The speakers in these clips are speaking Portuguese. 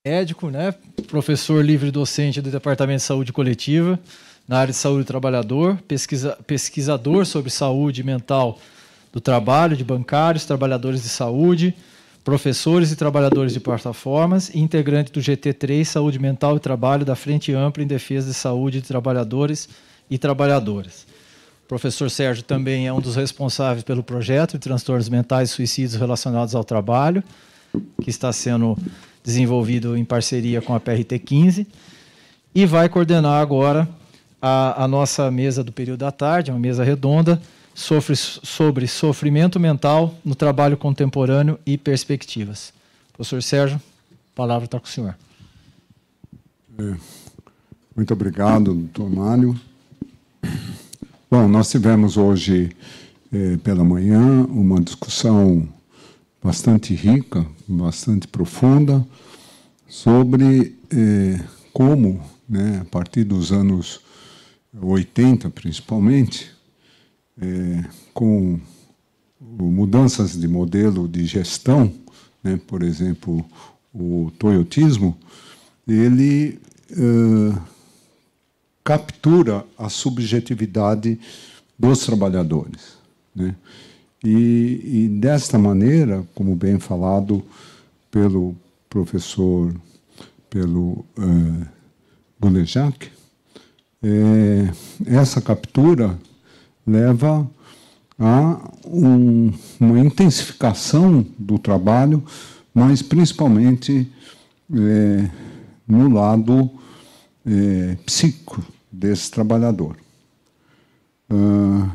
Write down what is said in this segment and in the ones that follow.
médico, né? Professor livre docente do Departamento de Saúde Coletiva, na área de saúde do trabalhador, pesquisador sobre saúde mental do trabalho, de bancários, trabalhadores de saúde, professores e trabalhadores de plataformas, e integrante do GT3 Saúde Mental e Trabalho da Frente Ampla em Defesa de Saúde de Trabalhadores e Trabalhadoras. O professor Sérgio também é um dos responsáveis pelo projeto de transtornos mentais e suicídios relacionados ao trabalho, que está sendo desenvolvido em parceria com a PRT-15, e vai coordenar agora a nossa mesa do período da tarde, uma mesa redonda, sobre sofrimento mental no trabalho contemporâneo e perspectivas. Professor Sérgio, a palavra está com o senhor. Muito obrigado, doutor Mário. Bom, nós tivemos hoje, pela manhã, uma discussão bastante rica, bastante profunda, sobre como, né, a partir dos anos 80, principalmente, com mudanças de modelo de gestão, né, por exemplo, o toyotismo, ele captura a subjetividade dos trabalhadores, né? E desta maneira, como bem falado pelo professor, pelo Gulejac, essa captura leva a uma intensificação do trabalho, mas principalmente no lado psíquico desse trabalhador.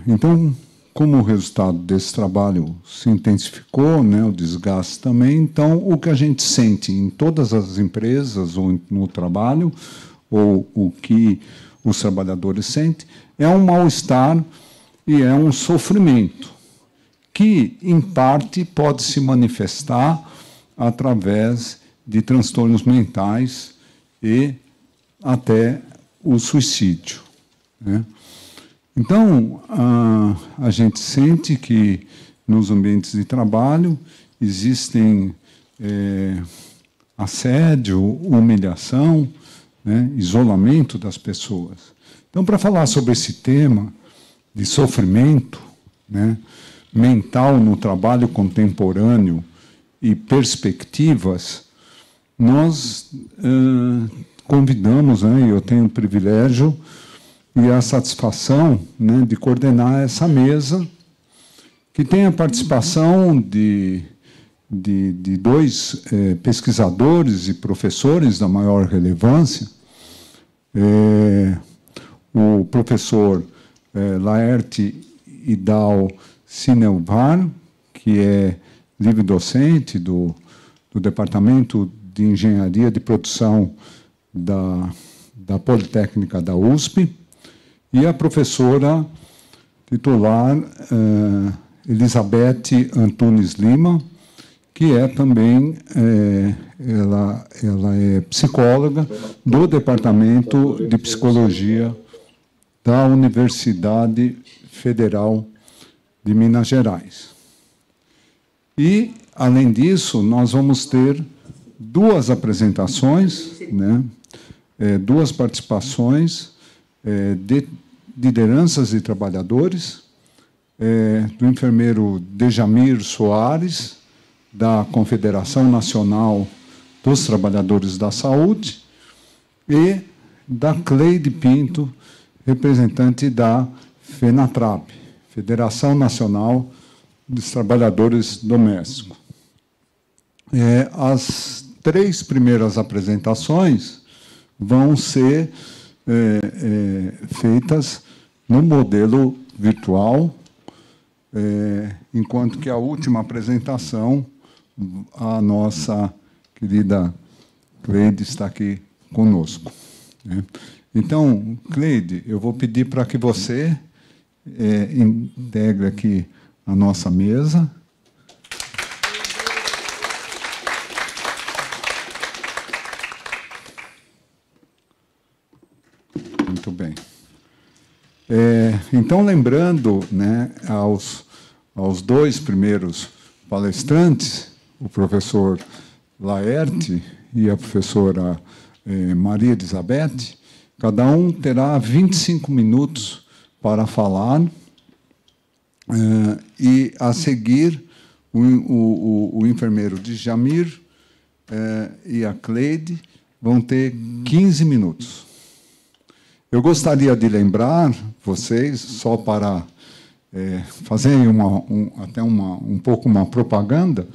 Então, como o resultado desse trabalho se intensificou, né, o desgaste também, então o que a gente sente em todas as empresas ou no trabalho, ou o que os trabalhadores sentem, é um mal-estar e é um sofrimento, que, em parte, pode se manifestar através de transtornos mentais e até o suicídio, né? Então, a gente sente que, nos ambientes de trabalho, existem assédio, humilhação, né, isolamento das pessoas. Então, para falar sobre esse tema de sofrimento, né, mental no trabalho contemporâneo e perspectivas, nós convidamos, né, eu tenho o privilégio e a satisfação, né, de coordenar essa mesa, que tem a participação de dois pesquisadores e professores da maior relevância, o professor Laerte Idal Sinelvar, que é livre-docente do Departamento de Engenharia de Produção da Politécnica da USP, e a professora titular Elizabeth Antunes Lima, que é também, ela é psicóloga do Departamento de Psicologia da Universidade Federal de Minas Gerais. E, além disso, nós vamos ter duas apresentações, né, duas participações de lideranças e trabalhadores, do enfermeiro Dejamir Soares, da Confederação Nacional dos Trabalhadores da Saúde, e da Cleide Pinto, representante da FENATRAB, Federação Nacional dos Trabalhadores Domésticos. As três primeiras apresentações vão ser feitas no modelo virtual, enquanto que a última apresentação, a nossa querida Cleide está aqui conosco, né? Então, Cleide, eu vou pedir para que você integre aqui a nossa mesa. Muito bem. Então, lembrando, né, aos dois primeiros palestrantes, o professor Laerte e a professora Maria Elizabeth. Cada um terá 25 minutos para falar, e, a seguir, o enfermeiro Djamir e a Cleide vão ter 15 minutos. Eu gostaria de lembrar vocês, só para fazer até um pouco uma propaganda,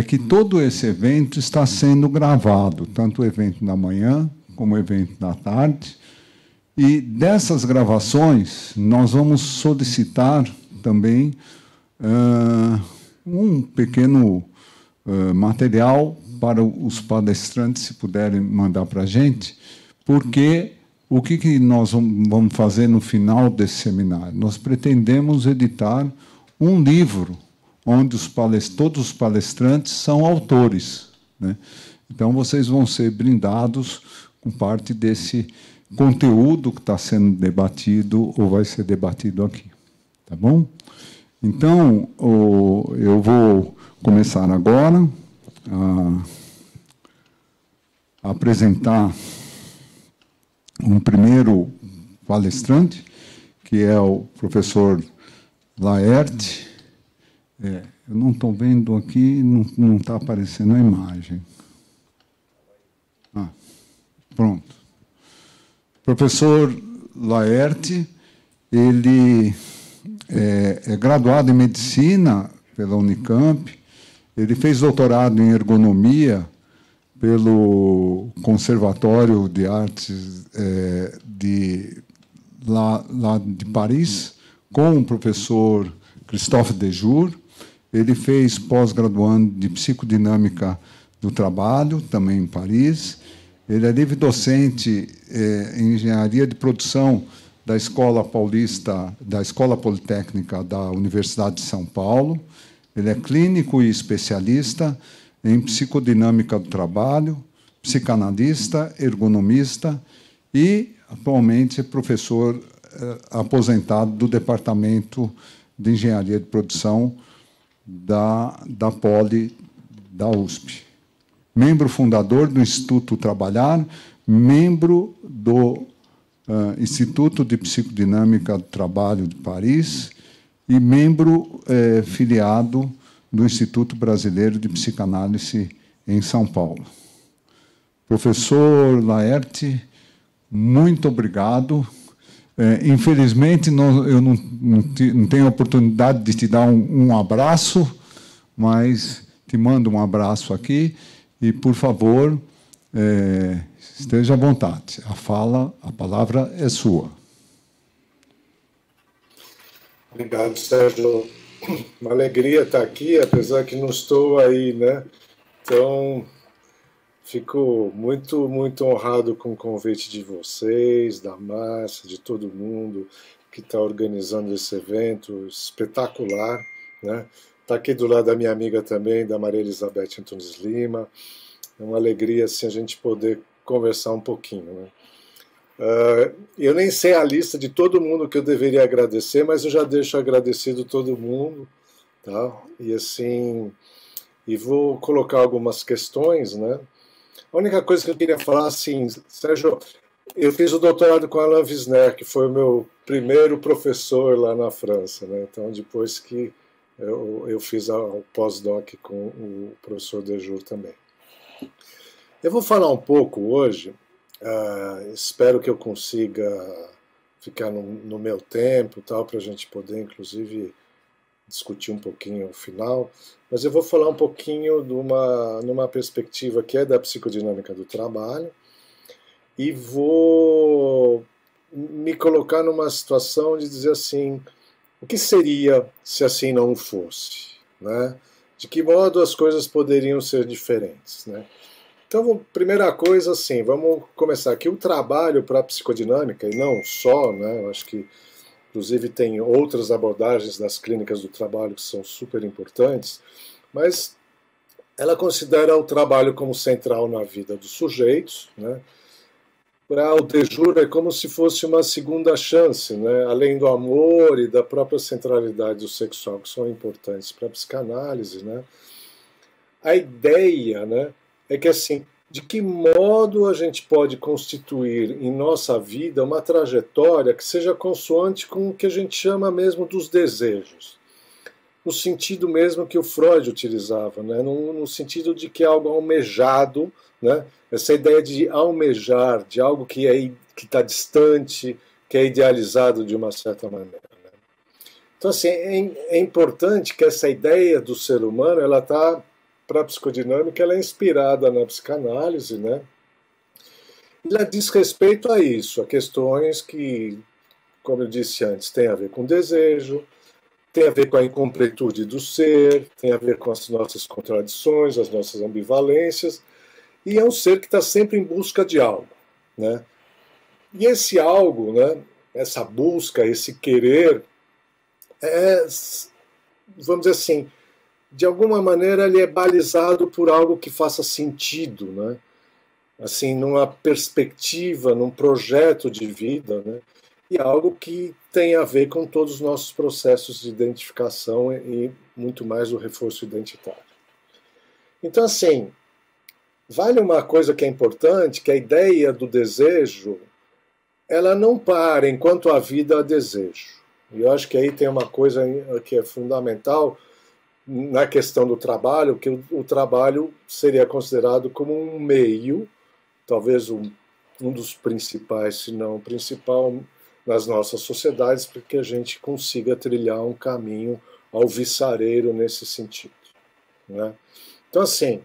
que todo esse evento está sendo gravado, tanto o evento da manhã como o evento da tarde. E dessas gravações, nós vamos solicitar também um pequeno material para os palestrantes, se puderem mandar para a gente, porque o que nós vamos fazer no final desse seminário? Nós pretendemos editar um livro onde todos os palestrantes são autores, né? Então, vocês vão ser brindados com parte desse conteúdo que está sendo debatido ou vai ser debatido aqui. Tá bom? Então, eu vou começar agora a apresentar um primeiro palestrante, que é o professor Laerte. Eu não estou vendo aqui, não está aparecendo a imagem. Pronto. Professor Laerte, ele é graduado em Medicina pela Unicamp, ele fez doutorado em Ergonomia pelo Conservatório de Artes lá de Paris, com o professor Christophe Dejour. Ele fez pós-graduando de Psicodinâmica do Trabalho, também em Paris. Ele é livre-docente em Engenharia de Produção da Escola Politécnica da Universidade de São Paulo. Ele é clínico e especialista em Psicodinâmica do Trabalho, psicanalista, ergonomista e, atualmente, é professor aposentado do Departamento de Engenharia de Produção da Poli da USP. Membro fundador do Instituto Trabalhar, membro do Instituto de Psicodinâmica do Trabalho de Paris e membro filiado do Instituto Brasileiro de Psicanálise em São Paulo. Professor Laerte, muito obrigado. Infelizmente, eu não tenho a oportunidade de te dar um abraço, mas te mando um abraço aqui. E, por favor, esteja à vontade. A palavra é sua. Obrigado, Sérgio. Uma alegria estar aqui, apesar que não estou aí, né? Então, fico muito, muito honrado com o convite de vocês, da Márcia, de todo mundo que está organizando esse evento espetacular, né? Está aqui do lado da minha amiga também, da Maria Elizabeth Antunes Lima. É uma alegria assim, a gente poder conversar um pouquinho, né? Eu nem sei a lista de todo mundo que eu deveria agradecer, mas eu já deixo agradecido todo mundo, tá? E assim, vou colocar algumas questões, né? A única coisa que eu queria falar, assim, Sérgio, eu fiz o doutorado com Alain Wisner, que foi o meu primeiro professor lá na França, né? Então, depois que eu fiz o pós-doc com o professor Dejour também. Eu vou falar um pouco hoje, espero que eu consiga ficar no meu tempo, tal, para a gente poder, inclusive, discutir um pouquinho o final, mas eu vou falar um pouquinho numa perspectiva que é da psicodinâmica do trabalho e vou me colocar numa situação de dizer assim, o que seria se assim não fosse, né? De que modo as coisas poderiam ser diferentes, né? Então, primeira coisa, assim, vamos começar aqui. O trabalho para a psicodinâmica, e não só, né? Eu acho que, inclusive, tem outras abordagens das clínicas do trabalho que são super importantes, mas ela considera o trabalho como central na vida dos sujeitos, né? Para o Dejour é como se fosse uma segunda chance, né? Além do amor e da própria centralidade do sexual, que são importantes para a psicanálise, né? A ideia, né, é que assim, de que modo a gente pode constituir em nossa vida uma trajetória que seja consoante com o que a gente chama mesmo dos desejos. No sentido mesmo que o Freud utilizava, né? No sentido de que é algo almejado, né? Essa ideia de almejar, de algo que está distante, que é idealizado de uma certa maneira. Né? Então, assim, é importante que essa ideia do ser humano, ela está, para a psicodinâmica, ela é inspirada na psicanálise, né? Ela diz respeito a isso, a questões que, como eu disse antes, tem a ver com desejo, tem a ver com a incompletude do ser, tem a ver com as nossas contradições, as nossas ambivalências, e é um ser que está sempre em busca de algo, né? E esse algo, né, essa busca, esse querer, vamos dizer assim, de alguma maneira ele é balizado por algo que faça sentido, né? Assim, numa perspectiva, num projeto de vida, né? E algo que tem a ver com todos os nossos processos de identificação e muito mais o reforço identitário. Então, assim, vale uma coisa que é importante, que a ideia do desejo, ela não para enquanto a vida há desejo. E eu acho que aí tem uma coisa que é fundamental na questão do trabalho, que o trabalho seria considerado como um meio, talvez um dos principais, se não o principal, nas nossas sociedades, para que a gente consiga trilhar um caminho alvissareiro nesse sentido. Né? Então, assim,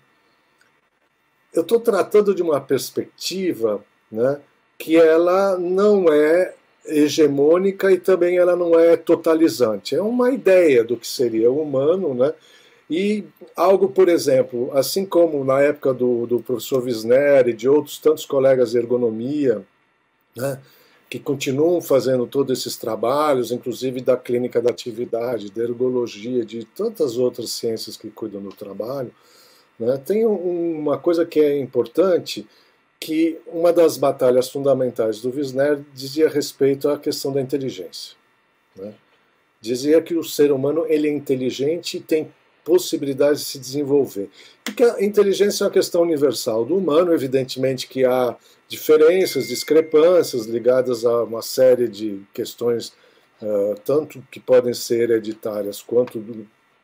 eu estou tratando de uma perspectiva, né, que ela não é hegemônica e também ela não é totalizante. É uma ideia do que seria o humano, né? E algo, por exemplo, assim como na época do professor Wisner e de outros tantos colegas de ergonomia, né, que continuam fazendo todos esses trabalhos, inclusive da clínica da atividade, da ergologia, de tantas outras ciências que cuidam do trabalho, né, tem uma coisa que é importante, que uma das batalhas fundamentais do Wisner dizia respeito à questão da inteligência. Né? Dizia que o ser humano ele é inteligente e tem possibilidade de se desenvolver. Porque a inteligência é uma questão universal do humano, evidentemente que há diferenças, discrepâncias ligadas a uma série de questões, tanto que podem ser hereditárias, quanto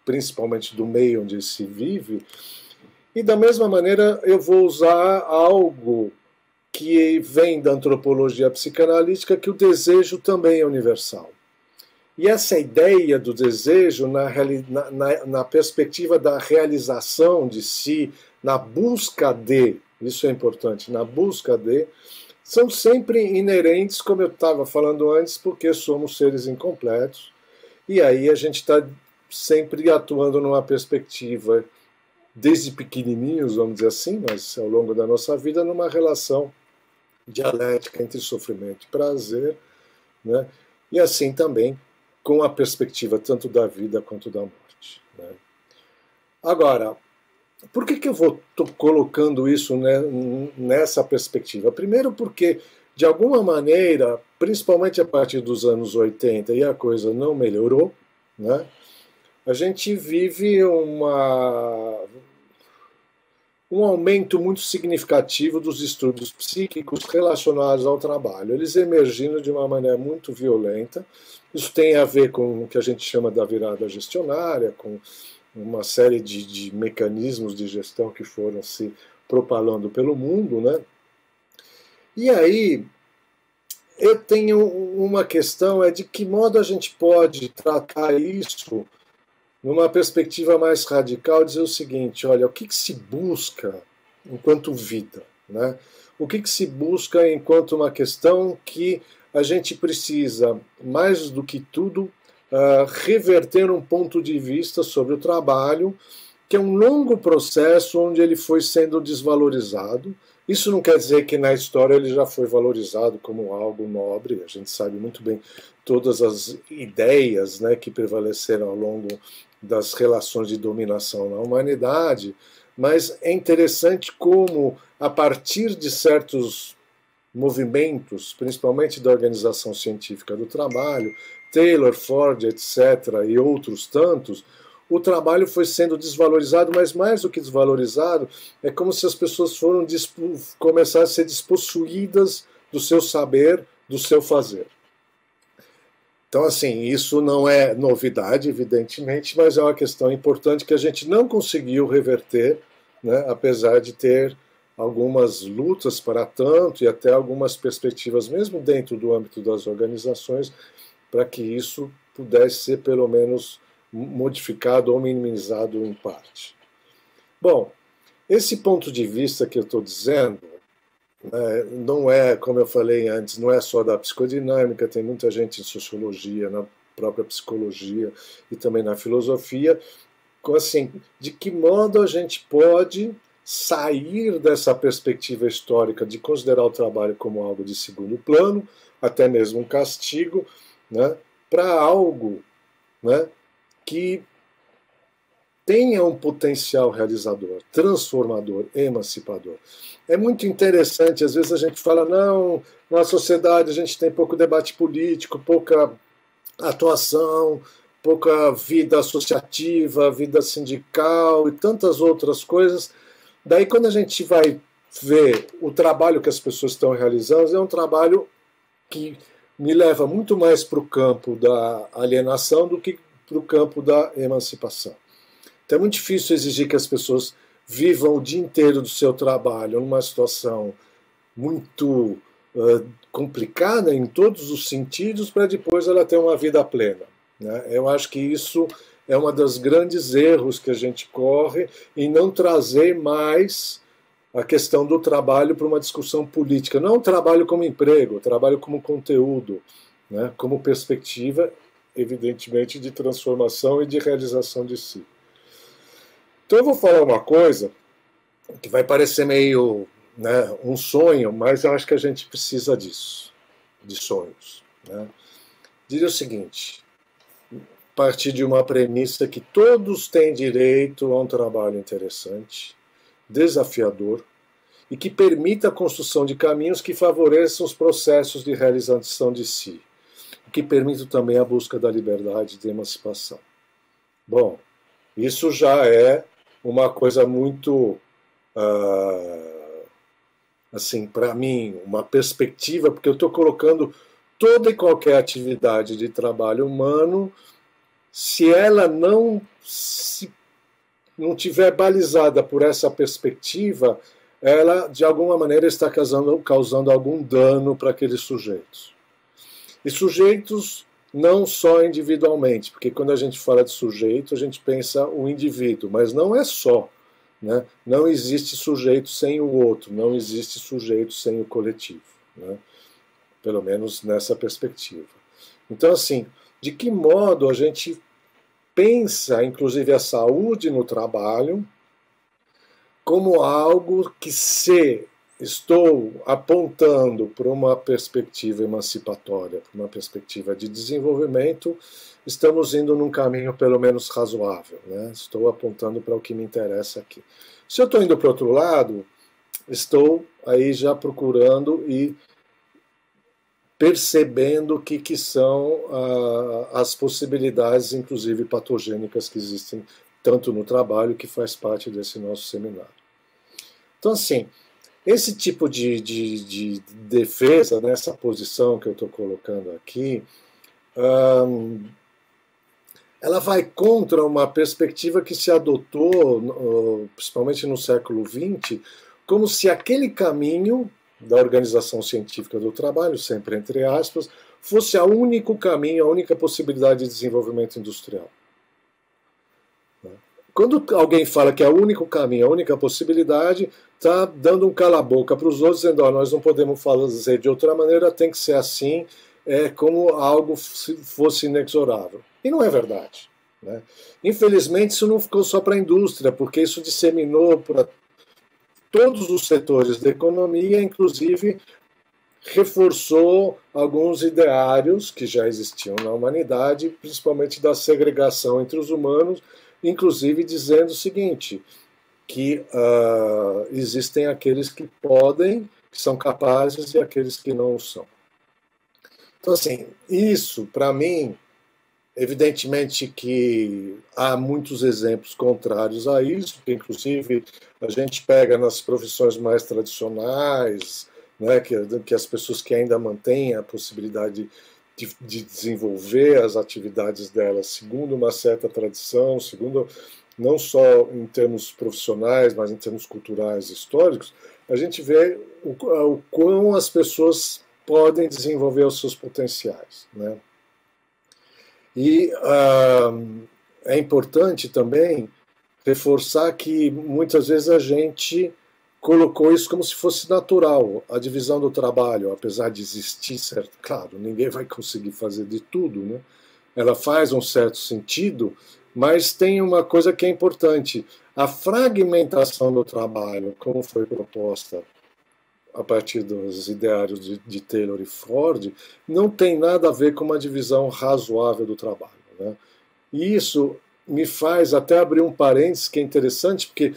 principalmente do meio onde se vive. E da mesma maneira eu vou usar algo que vem da antropologia psicanalítica, que o desejo também é universal. E essa ideia do desejo na perspectiva da realização de si, na busca de, isso é importante, na busca de, são sempre inerentes, como eu estava falando antes, porque somos seres incompletos, e aí a gente está sempre atuando numa perspectiva, desde pequenininhos, vamos dizer assim, mas ao longo da nossa vida, numa relação dialética entre sofrimento e prazer, né? E assim também com a perspectiva tanto da vida quanto da morte. Né? Agora, por que eu estou colocando isso, né, nessa perspectiva? Primeiro porque, de alguma maneira, principalmente a partir dos anos 80, e a coisa não melhorou, né, a gente vive um aumento muito significativo dos distúrbios psíquicos relacionados ao trabalho. Eles emergindo de uma maneira muito violenta. Isso tem a ver com o que a gente chama da virada gestionária, com uma série de mecanismos de gestão que foram se propalando pelo mundo, né? E aí, eu tenho uma questão, é de que modo a gente pode tratar isso numa perspectiva mais radical, dizer o seguinte, olha, o que se busca enquanto vida? Né? O que se busca enquanto uma questão que a gente precisa, mais do que tudo, reverter um ponto de vista sobre o trabalho, que é um longo processo onde ele foi sendo desvalorizado. Isso não quer dizer que na história ele já foi valorizado como algo nobre, a gente sabe muito bem todas as ideias, né, que prevaleceram ao longo das relações de dominação na humanidade, mas é interessante como, a partir de certos movimentos, principalmente da Organização Científica do Trabalho, Taylor, Ford, etc., e outros tantos, o trabalho foi sendo desvalorizado, mas mais do que desvalorizado, é como se as pessoas foram começar a ser despossuídas do seu saber, do seu fazer. Então, assim, isso não é novidade, evidentemente, mas é uma questão importante que a gente não conseguiu reverter, né, apesar de ter algumas lutas para tanto e até algumas perspectivas, mesmo dentro do âmbito das organizações, para que isso pudesse ser pelo menos modificado ou minimizado em parte. Bom, esse ponto de vista que eu estou dizendo, não é, como eu falei antes, não é só da psicodinâmica, tem muita gente em sociologia, na própria psicologia e também na filosofia, assim, de que modo a gente pode sair dessa perspectiva histórica de considerar o trabalho como algo de segundo plano, até mesmo um castigo, né, para algo, né, que tenha um potencial realizador, transformador, emancipador. É muito interessante, às vezes a gente fala, não, na sociedade a gente tem pouco debate político, pouca atuação, pouca vida associativa, vida sindical e tantas outras coisas. Daí, quando a gente vai ver o trabalho que as pessoas estão realizando, é um trabalho que me leva muito mais para o campo da alienação do que para o campo da emancipação. Então é muito difícil exigir que as pessoas vivam o dia inteiro do seu trabalho numa situação muito complicada em todos os sentidos para depois ela ter uma vida plena, né? Eu acho que isso é um dos grandes erros que a gente corre em não trazer mais a questão do trabalho para uma discussão política. Não o trabalho como emprego, o trabalho como conteúdo, né? Como perspectiva, evidentemente, de transformação e de realização de si. Então eu vou falar uma coisa que vai parecer meio, né, um sonho, mas eu acho que a gente precisa disso, de sonhos, né? Diria o seguinte, a partir de uma premissa que todos têm direito a um trabalho interessante, desafiador, e que permita a construção de caminhos que favoreçam os processos de realização de si, e que permitam também a busca da liberdade e da emancipação. Bom, isso já é uma coisa muito, assim, para mim, uma perspectiva, porque eu estou colocando toda e qualquer atividade de trabalho humano, se ela não tiver balizada por essa perspectiva, ela, de alguma maneira, está causando algum dano para aqueles sujeitos. E sujeitos não só individualmente, porque quando a gente fala de sujeito, a gente pensa o indivíduo, mas não é só, né? Não existe sujeito sem o outro, não existe sujeito sem o coletivo, né? Pelo menos nessa perspectiva. Então, assim, de que modo a gente pensa, inclusive, a saúde no trabalho como algo que, se estou apontando para uma perspectiva emancipatória, para uma perspectiva de desenvolvimento, estamos indo num caminho pelo menos razoável, né? Estou apontando para o que me interessa aqui. Se eu estou indo para o outro lado, estou aí já procurando e percebendo o que são as possibilidades, inclusive patogênicas, que existem tanto no trabalho, que faz parte desse nosso seminário. Então, assim, esse tipo de defesa, nessa posição que eu estou colocando aqui, ela vai contra uma perspectiva que se adotou, principalmente no século XX, como se aquele caminho da organização científica do trabalho, sempre entre aspas, fosse o único caminho, a única possibilidade de desenvolvimento industrial. Quando alguém fala que é o único caminho, a única possibilidade, está dando um cala-boca para os outros, dizendo, nós não podemos fazer de outra maneira, tem que ser assim, como algo fosse inexorável. E não é verdade, né? Infelizmente, isso não ficou só para a indústria, porque isso disseminou para todos os setores da economia, inclusive reforçou alguns ideários que já existiam na humanidade, principalmente da segregação entre os humanos, inclusive dizendo o seguinte, que existem aqueles que podem, que são capazes, e aqueles que não são. Então, assim, isso, para mim, Evidentemente que há muitos exemplos contrários a isso, que inclusive a gente pega nas profissões mais tradicionais, né, que as pessoas que ainda mantêm a possibilidade de desenvolver as atividades delas segundo uma certa tradição, segundo não só em termos profissionais, mas em termos culturais e históricos, a gente vê o quão as pessoas podem desenvolver os seus potenciais, né? E é importante também reforçar que muitas vezes a gente colocou isso como se fosse natural, a divisão do trabalho, apesar de existir, certo? Claro, ninguém vai conseguir fazer de tudo, né? Ela faz um certo sentido, mas tem uma coisa que é importante: a fragmentação do trabalho, como foi proposta a partir dos ideários de Taylor e Ford, não tem nada a ver com uma divisão razoável do trabalho, né? E isso me faz até abrir um parênteses que é interessante, porque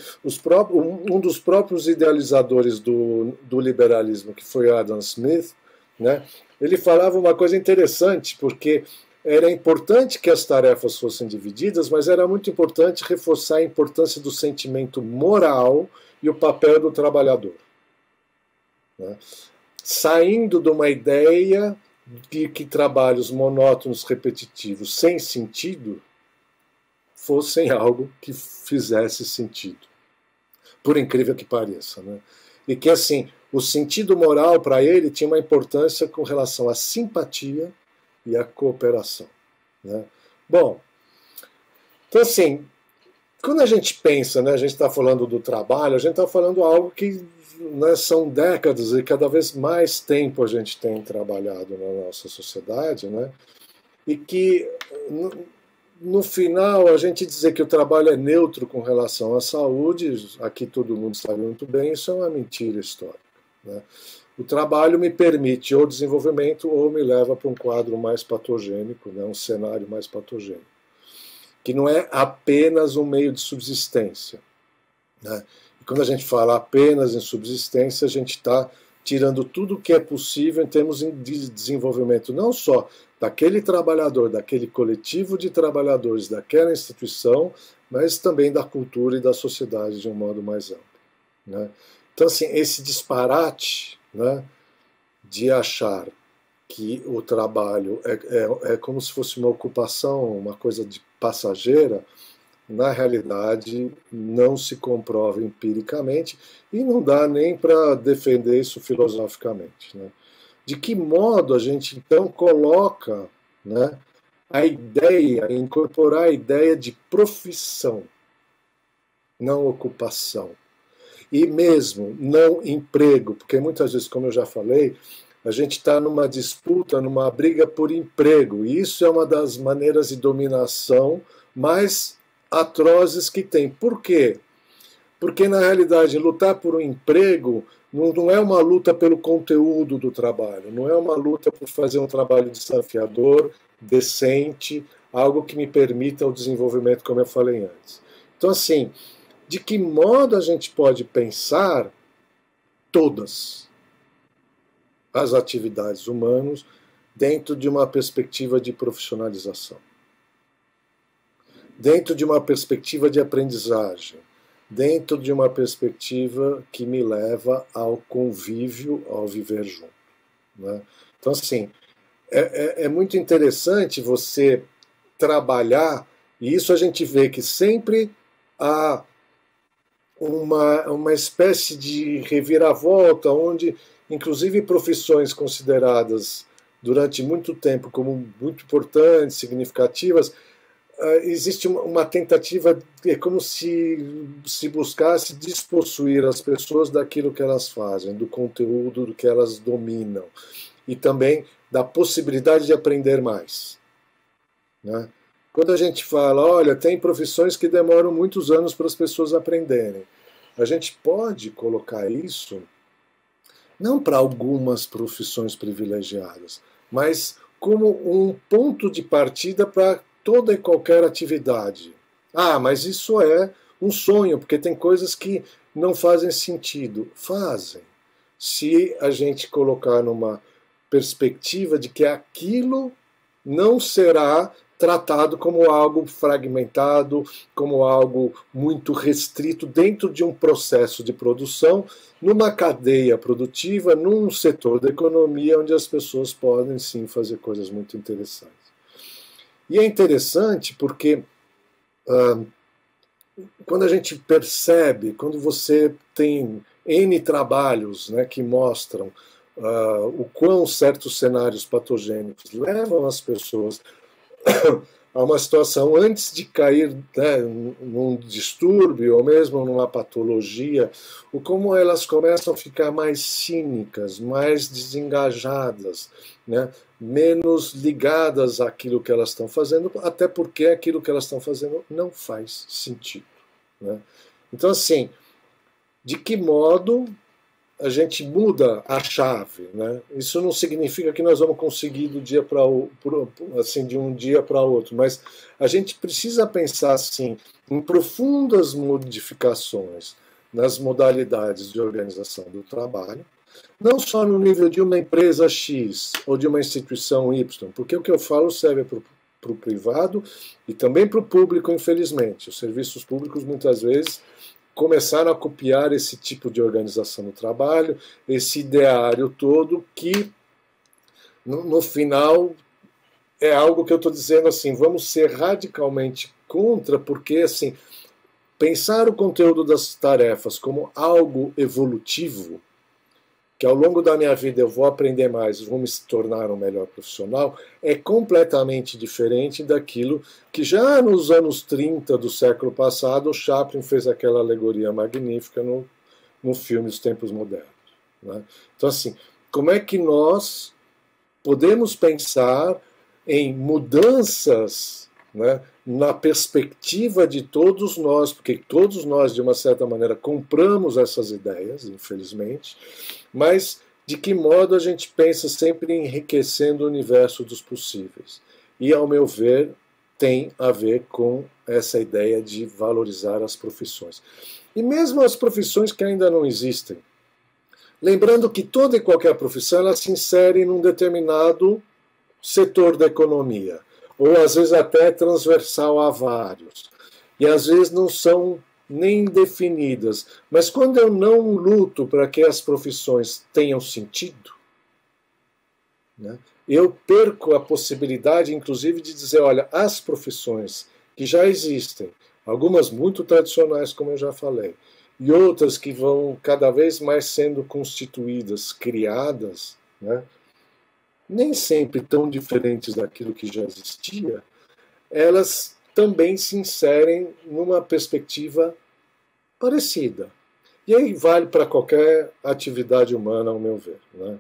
um dos próprios idealizadores do liberalismo, que foi Adam Smith, né, ele falava uma coisa interessante, porque era importante que as tarefas fossem divididas, mas era muito importante reforçar a importância do sentimento moral e o papel do trabalhador, né? Saindo de uma ideia de que trabalhos monótonos, repetitivos, sem sentido, fossem algo que fizesse sentido, por incrível que pareça, né? E que, assim, o sentido moral para ele tinha uma importância com relação à simpatia e à cooperação, né? Bom, então, assim, quando a gente pensa, né, a gente está falando do trabalho, a gente está falando algo que, né, são décadas e cada vez mais tempo a gente tem trabalhado na nossa sociedade, né, e que, no final, a gente dizer que o trabalho é neutro com relação à saúde, aqui todo mundo sabe muito bem, isso é uma mentira histórica, né? O trabalho me permite ou desenvolvimento ou me leva para um quadro mais patogênico, né, um cenário mais patogênico, que não é apenas um meio de subsistência, né? E quando a gente fala apenas em subsistência, a gente está tirando tudo o que é possível em termos de desenvolvimento, não só daquele trabalhador, daquele coletivo de trabalhadores, daquela instituição, mas também da cultura e da sociedade de um modo mais amplo, né? Então, assim, esse disparate, né, de achar que o trabalho é como se fosse uma ocupação, uma coisa de passageira, na realidade não se comprova empiricamente e não dá nem para defender isso filosoficamente, né? De que modo a gente então coloca, né, a ideia, incorporar a ideia de profissão, não ocupação, e mesmo não emprego, porque muitas vezes, como eu já falei, a gente está numa disputa, numa briga por emprego, e isso é uma das maneiras de dominação mais atrozes que tem. Por quê? Porque, na realidade, lutar por um emprego não é uma luta pelo conteúdo do trabalho, não é uma luta por fazer um trabalho desafiador, decente, algo que me permita o desenvolvimento, como eu falei antes. Então, assim, de que modo a gente pode pensar todas as atividades humanas dentro de uma perspectiva de profissionalização, dentro de uma perspectiva de aprendizagem, dentro de uma perspectiva que me leva ao convívio, ao viver junto, né? Então, assim, é muito interessante você trabalhar, e isso a gente vê que sempre há uma espécie de reviravolta, onde, inclusive, profissões consideradas durante muito tempo como muito importantes, significativas, existe uma tentativa, é como se buscasse despossuir as pessoas daquilo que elas fazem, do conteúdo do que elas dominam, e também da possibilidade de aprender mais, né? Quando a gente fala, olha, tem profissões que demoram muitos anos para as pessoas aprenderem, a gente pode colocar isso não para algumas profissões privilegiadas, mas como um ponto de partida para toda e qualquer atividade. Ah, mas isso é um sonho, porque tem coisas que não fazem sentido. Fazem. Se a gente colocar numa perspectiva de que aquilo não será tratado como algo fragmentado, como algo muito restrito dentro de um processo de produção, numa cadeia produtiva, num setor da economia onde as pessoas podem sim fazer coisas muito interessantes. E é interessante porque quando a gente percebe, quando você tem N trabalhos, né, que mostram o quão certos cenários patogênicos levam as pessoas a uma situação antes de cair, né, num distúrbio ou mesmo numa patologia, o como elas começam a ficar mais cínicas, mais desengajadas, né, menos ligadas àquilo que elas estão fazendo, até porque aquilo que elas estão fazendo não faz sentido, né? Então, assim, de que modo a gente muda a chave, né? Isso não significa que nós vamos conseguir do dia para assim, de um dia para outro, mas a gente precisa pensar assim em profundas modificações nas modalidades de organização do trabalho, não só no nível de uma empresa X ou de uma instituição Y, porque o que eu falo serve para o privado e também para o público, infelizmente. Os serviços públicos muitas vezes começaram a copiar esse tipo de organização do trabalho, esse ideário todo que, no final, é algo que eu estou dizendo assim, vamos ser radicalmente contra, porque assim, pensar o conteúdo das tarefas como algo evolutivo, que ao longo da minha vida eu vou aprender mais, vou me tornar um melhor profissional, é completamente diferente daquilo que já nos anos 30 do século passado o Chaplin fez aquela alegoria magnífica no filme Os Tempos Modernos, né? Então, assim, como é que nós podemos pensar em mudanças, né, na perspectiva de todos nós, porque todos nós, de uma certa maneira, compramos essas ideias, infelizmente, mas de que modo a gente pensa sempre enriquecendo o universo dos possíveis. E, ao meu ver, tem a ver com essa ideia de valorizar as profissões. E mesmo as profissões que ainda não existem. Lembrando que toda e qualquer profissão ela se insere num determinado setor da economia, ou às vezes até transversal a vários. E às vezes não são nem definidas. Mas quando eu não luto para que as profissões tenham sentido, né, eu perco a possibilidade, inclusive, de dizer, olha, as profissões que já existem, algumas muito tradicionais, como eu já falei, e outras que vão cada vez mais sendo constituídas, criadas, né, nem sempre tão diferentes daquilo que já existia, elas também se inserem numa perspectiva parecida. E aí vale para qualquer atividade humana, ao meu ver, né?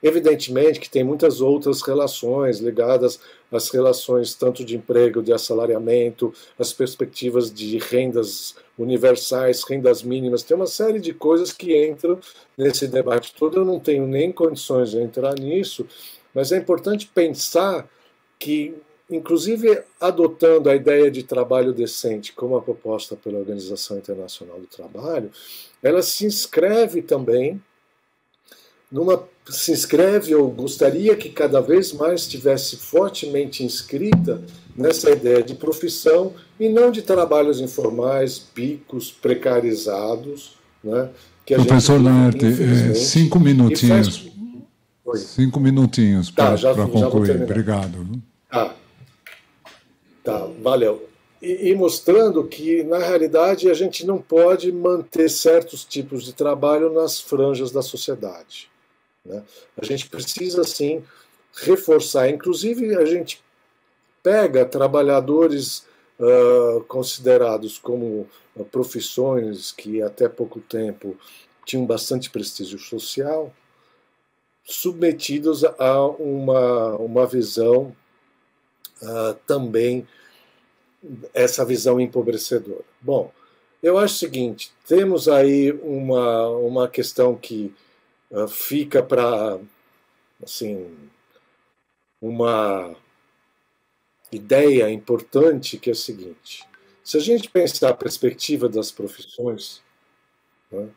Evidentemente que tem muitas outras relações ligadas às relações tanto de emprego, de assalariamento, as perspectivas de rendas universais, rendas mínimas, tem uma série de coisas que entram nesse debate todo. Eu não tenho nem condições de entrar nisso, mas é importante pensar que, inclusive adotando a ideia de trabalho decente como a proposta pela Organização Internacional do Trabalho, ela se inscreve também se inscreve, ou gostaria que cada vez mais estivesse fortemente inscrita nessa ideia de profissão e não de trabalhos informais, bicos, precarizados, né, que a Professor gente, Laerte, 5 minutinhos. Oi. 5 minutinhos para concluir. Obrigado. Tá, valeu. E mostrando que, na realidade, a gente não pode manter certos tipos de trabalho nas franjas da sociedade, né? A gente precisa, sim, reforçar. Inclusive, a gente pega trabalhadores considerados como profissões que até pouco tempo tinham bastante prestígio social, submetidos a uma visão também, essa visão empobrecedora. Bom, eu acho o seguinte, temos aí uma questão que fica para, assim, uma ideia importante, que é a seguinte: se a gente pensar a perspectiva das profissões, né,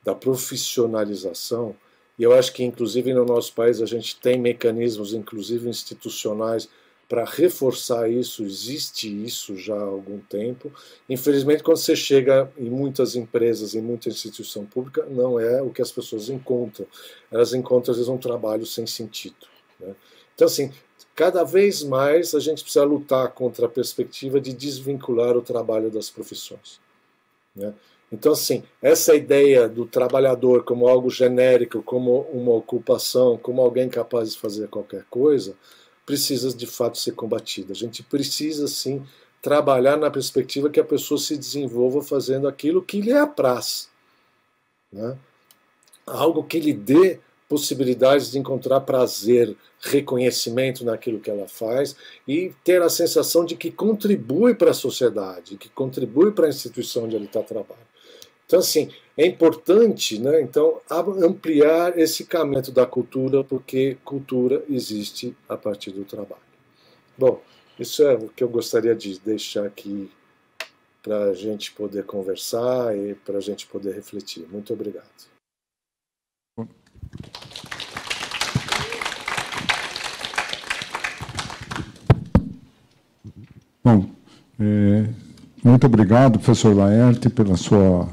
da profissionalização, e eu acho que, inclusive, no nosso país a gente tem mecanismos, inclusive institucionais, para reforçar isso, existe isso já há algum tempo. Infelizmente, quando você chega em muitas empresas, em muita instituição pública, não é o que as pessoas encontram. Elas encontram, às vezes, um trabalho sem sentido, né? Então, assim, cada vez mais a gente precisa lutar contra a perspectiva de desvincular o trabalho das profissões, né? Então, assim, essa ideia do trabalhador como algo genérico, como uma ocupação, como alguém capaz de fazer qualquer coisa, precisa de fato ser combatida. A gente precisa, sim, trabalhar na perspectiva que a pessoa se desenvolva fazendo aquilo que lhe apraz, né? Algo que lhe dê possibilidades de encontrar prazer, reconhecimento naquilo que ela faz e ter a sensação de que contribui para a sociedade, que contribui para a instituição onde ele está trabalhando. Então, assim, é importante, né, então, ampliar esse caminho da cultura, porque cultura existe a partir do trabalho. Bom, isso é o que eu gostaria de deixar aqui para a gente poder conversar e para a gente poder refletir. Muito obrigado. Bom, muito obrigado, professor Laerte, pela sua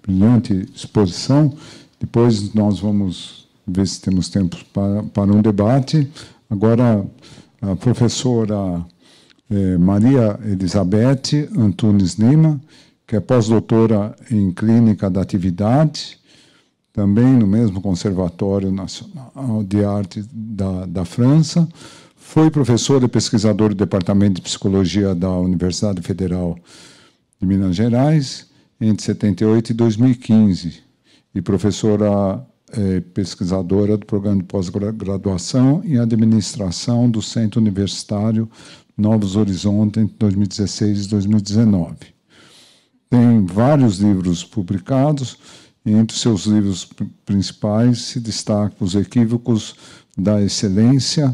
brilhante exposição. Depois nós vamos ver se temos tempo para um debate. Agora, a professora Maria Elizabeth Antunes Lima, que é pós-doutora em Clínica da Atividade, também no mesmo Conservatório Nacional de Arte da França. Foi professora e pesquisadora do Departamento de Psicologia da Universidade Federal de Minas Gerais entre 78 e 2015, e professora pesquisadora do Programa de Pós-Graduação em Administração do Centro Universitário Novos Horizontes entre 2016 e 2019. Tem vários livros publicados, e entre seus livros principais se destacam Os Equívocos da Excelência,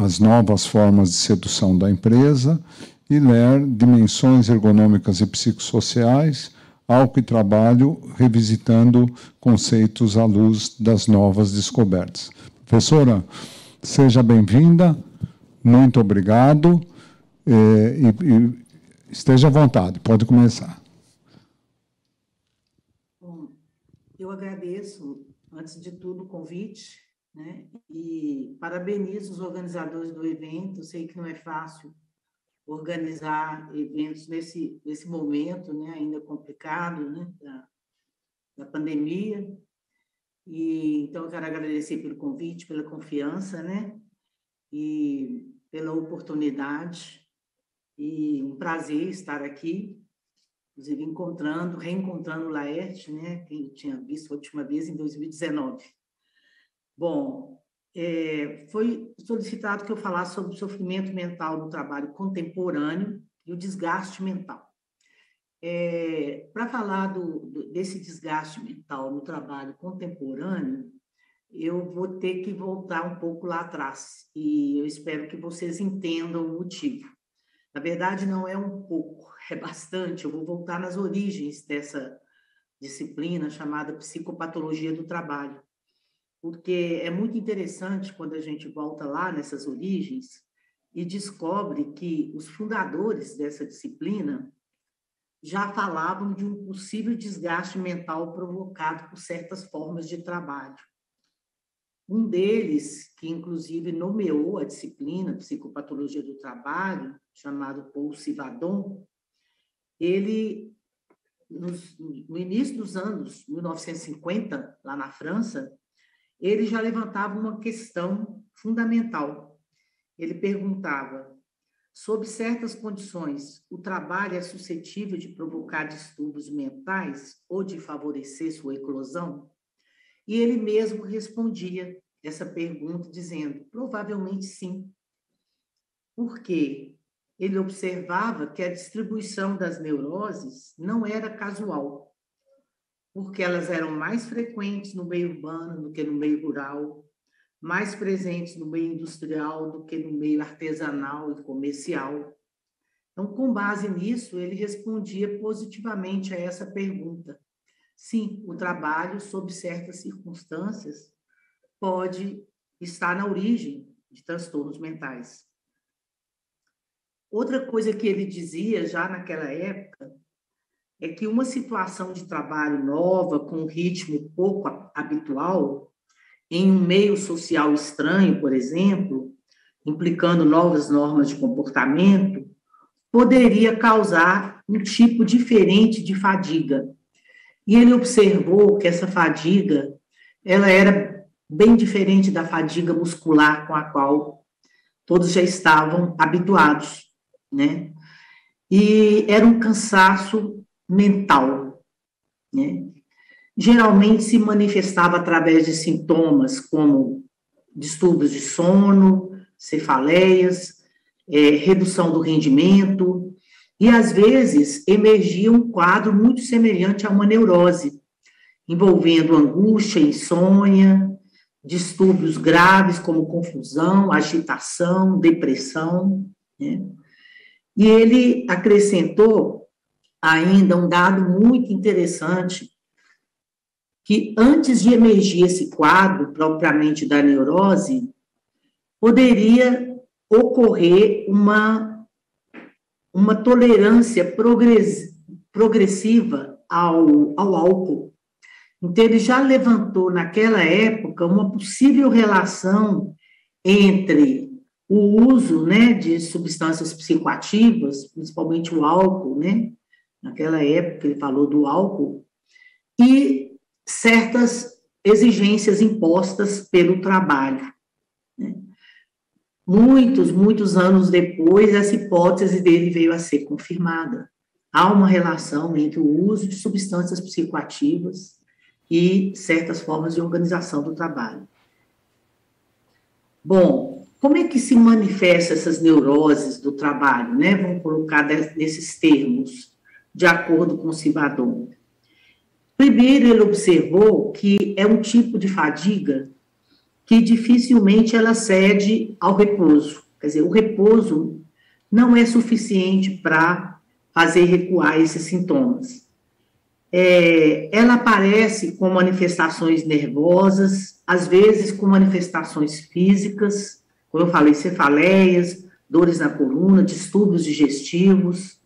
As Novas Formas de Sedução da Empresa e Ler Dimensões Ergonômicas e Psicossociais, Álcool e Trabalho, revisitando conceitos à luz das novas descobertas. Professora, seja bem-vinda, muito obrigado, e esteja à vontade, pode começar. Bom, eu agradeço, antes de tudo, o convite, né? E parabenizo os organizadores do evento. Eu sei que não é fácil organizar eventos nesse momento, né, ainda complicado, né, da pandemia. E então eu quero agradecer pelo convite, pela confiança, né, e pela oportunidade. E um prazer estar aqui, inclusive reencontrando o Laerte, né, que eu tinha visto a última vez em 2019. Bom, foi solicitado que eu falasse sobre o sofrimento mental no trabalho contemporâneo e o desgaste mental. Para falar desse desgaste mental no trabalho contemporâneo, eu vou ter que voltar um pouco lá atrás, e eu espero que vocês entendam o motivo. Na verdade, não é um pouco, é bastante. Eu vou voltar nas origens dessa disciplina chamada psicopatologia do trabalho, porque é muito interessante quando a gente volta lá nessas origens e descobre que os fundadores dessa disciplina já falavam de um possível desgaste mental provocado por certas formas de trabalho. Um deles, que inclusive nomeou a disciplina Psicopatologia do Trabalho, chamado Paul Sivadon, ele, no início dos anos 1950, lá na França, ele já levantava uma questão fundamental. Ele perguntava: sob certas condições, o trabalho é suscetível de provocar distúrbios mentais ou de favorecer sua eclosão? E ele mesmo respondia essa pergunta dizendo: provavelmente sim. Por quê? Ele observava que a distribuição das neuroses não era casual, porque elas eram mais frequentes no meio urbano do que no meio rural, mais presentes no meio industrial do que no meio artesanal e comercial. Então, com base nisso, ele respondia positivamente a essa pergunta. Sim, o trabalho, sob certas circunstâncias, pode estar na origem de transtornos mentais. Outra coisa que ele dizia já naquela época é que uma situação de trabalho nova, com um ritmo pouco habitual, em um meio social estranho, por exemplo, implicando novas normas de comportamento, poderia causar um tipo diferente de fadiga. E ele observou que essa fadiga, ela era bem diferente da fadiga muscular com a qual todos já estavam habituados, né? E era um cansaço mental, né? Geralmente se manifestava através de sintomas como distúrbios de sono, cefaleias, redução do rendimento, e às vezes emergia um quadro muito semelhante a uma neurose, envolvendo angústia, insônia, distúrbios graves como confusão, agitação, depressão, né? E ele acrescentou ainda um dado muito interessante, que antes de emergir esse quadro propriamente da neurose, poderia ocorrer uma tolerância progressiva ao álcool. Então, ele já levantou naquela época uma possível relação entre o uso, né, de substâncias psicoativas, principalmente o álcool, né? Naquela época ele falou do álcool, e certas exigências impostas pelo trabalho, né? Muitos anos depois, essa hipótese dele veio a ser confirmada. Há uma relação entre o uso de substâncias psicoativas e certas formas de organização do trabalho. Bom, como é que se manifestam essas neuroses do trabalho, né? Vamos colocar nesses termos, de acordo com o Civadon. Primeiro, ele observou que é um tipo de fadiga que dificilmente ela cede ao repouso. Quer dizer, o repouso não é suficiente para fazer recuar esses sintomas. Ela aparece com manifestações nervosas, às vezes com manifestações físicas, como eu falei, cefaleias, dores na coluna, distúrbios digestivos,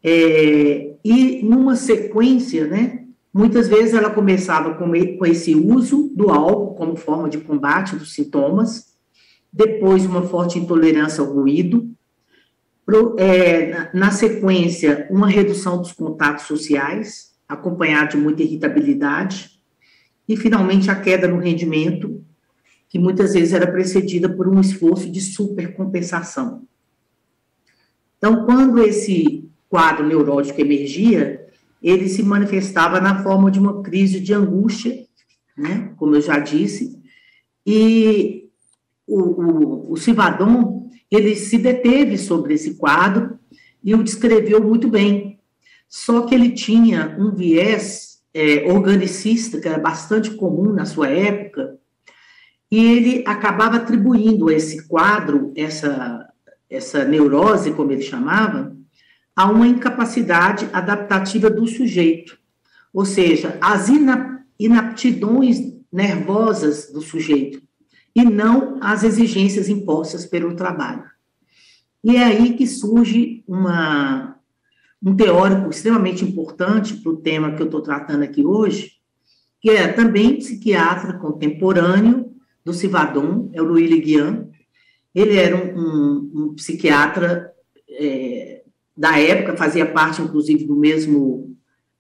e numa sequência, né, muitas vezes ela começava com esse uso do álcool como forma de combate dos sintomas, depois uma forte intolerância ao ruído, na sequência uma redução dos contatos sociais, acompanhada de muita irritabilidade, e finalmente a queda no rendimento, que muitas vezes era precedida por um esforço de supercompensação. Então, quando esse quadro neurótico emergia, ele se manifestava na forma de uma crise de angústia, né, como eu já disse, e o Civadon, ele se deteve sobre esse quadro e o descreveu muito bem, só que ele tinha um viés organicista, que era bastante comum na sua época, e ele acabava atribuindo a esse quadro, essa neurose, como ele chamava, a uma incapacidade adaptativa do sujeito, ou seja, as inaptidões nervosas do sujeito, e não as exigências impostas pelo trabalho. E é aí que surge um teórico extremamente importante para o tema que eu estou tratando aqui hoje, que é também psiquiatra contemporâneo do Civadon, é o Louis Le Guin. Ele era um psiquiatra da época, fazia parte, inclusive, do mesmo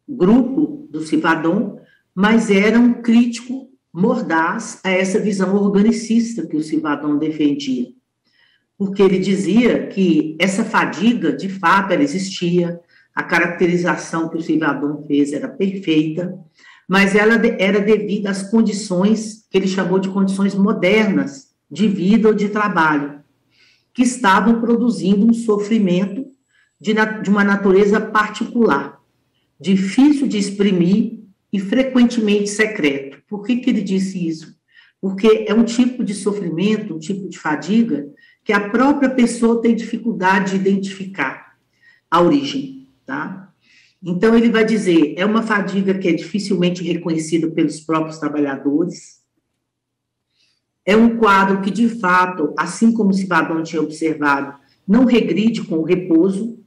grupo do Civadon, mas era um crítico mordaz a essa visão organicista que o Civadon defendia, porque ele dizia que essa fadiga, de fato, ela existia, a caracterização que o Civadon fez era perfeita, mas ela era devida às condições que ele chamou de condições modernas de vida ou de trabalho, que estavam produzindo um sofrimento de uma natureza particular, difícil de exprimir e frequentemente secreto. Por que ele disse isso? Porque é um tipo de sofrimento, um tipo de fadiga, que a própria pessoa tem dificuldade de identificar a origem, tá? Então, ele vai dizer, é uma fadiga que é dificilmente reconhecida pelos próprios trabalhadores, é um quadro que, de fato, assim como o Civadon tinha observado, não regride com o repouso.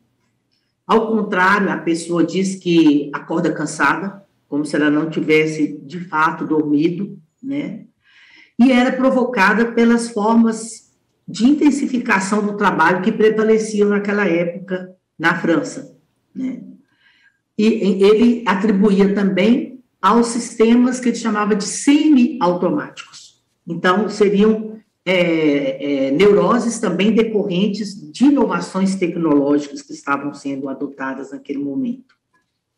Ao contrário, a pessoa diz que acorda cansada, como se ela não tivesse, de fato, dormido, né? E era provocada pelas formas de intensificação do trabalho que prevaleciam naquela época na França, né? E ele atribuía também aos sistemas que ele chamava de semi-automáticos. Então, seriam neuroses também decorrentes de inovações tecnológicas que estavam sendo adotadas naquele momento.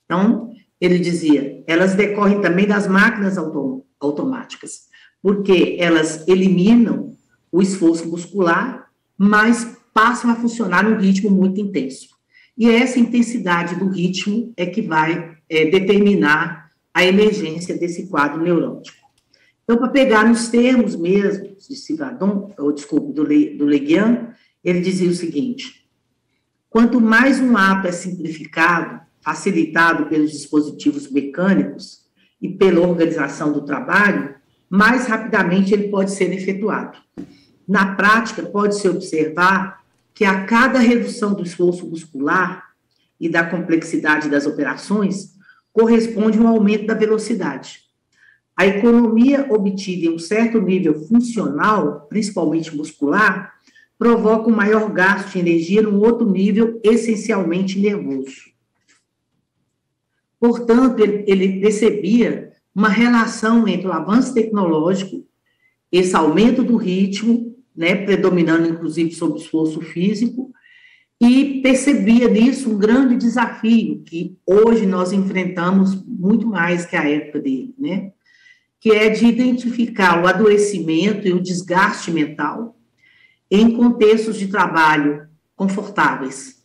Então, ele dizia, elas decorrem também das máquinas automáticas, porque elas eliminam o esforço muscular, mas passam a funcionar num ritmo muito intenso. E essa intensidade do ritmo é que vai determinar a emergência desse quadro neurótico. Então, para pegar nos termos mesmo de Civadon, ou desculpe, do Le Guin, ele dizia o seguinte: quanto mais um ato é simplificado, facilitado pelos dispositivos mecânicos e pela organização do trabalho, mais rapidamente ele pode ser efetuado. Na prática, pode-se observar que a cada redução do esforço muscular e da complexidade das operações, corresponde um aumento da velocidade. A economia obtida em um certo nível funcional, principalmente muscular, provoca um maior gasto de energia num outro nível essencialmente nervoso. Portanto, ele percebia uma relação entre o avanço tecnológico, esse aumento do ritmo, né, predominando inclusive sobre o esforço físico, e percebia nisso um grande desafio que hoje nós enfrentamos muito mais que a época dele, né? Que é de identificar o adoecimento e o desgaste mental em contextos de trabalho confortáveis.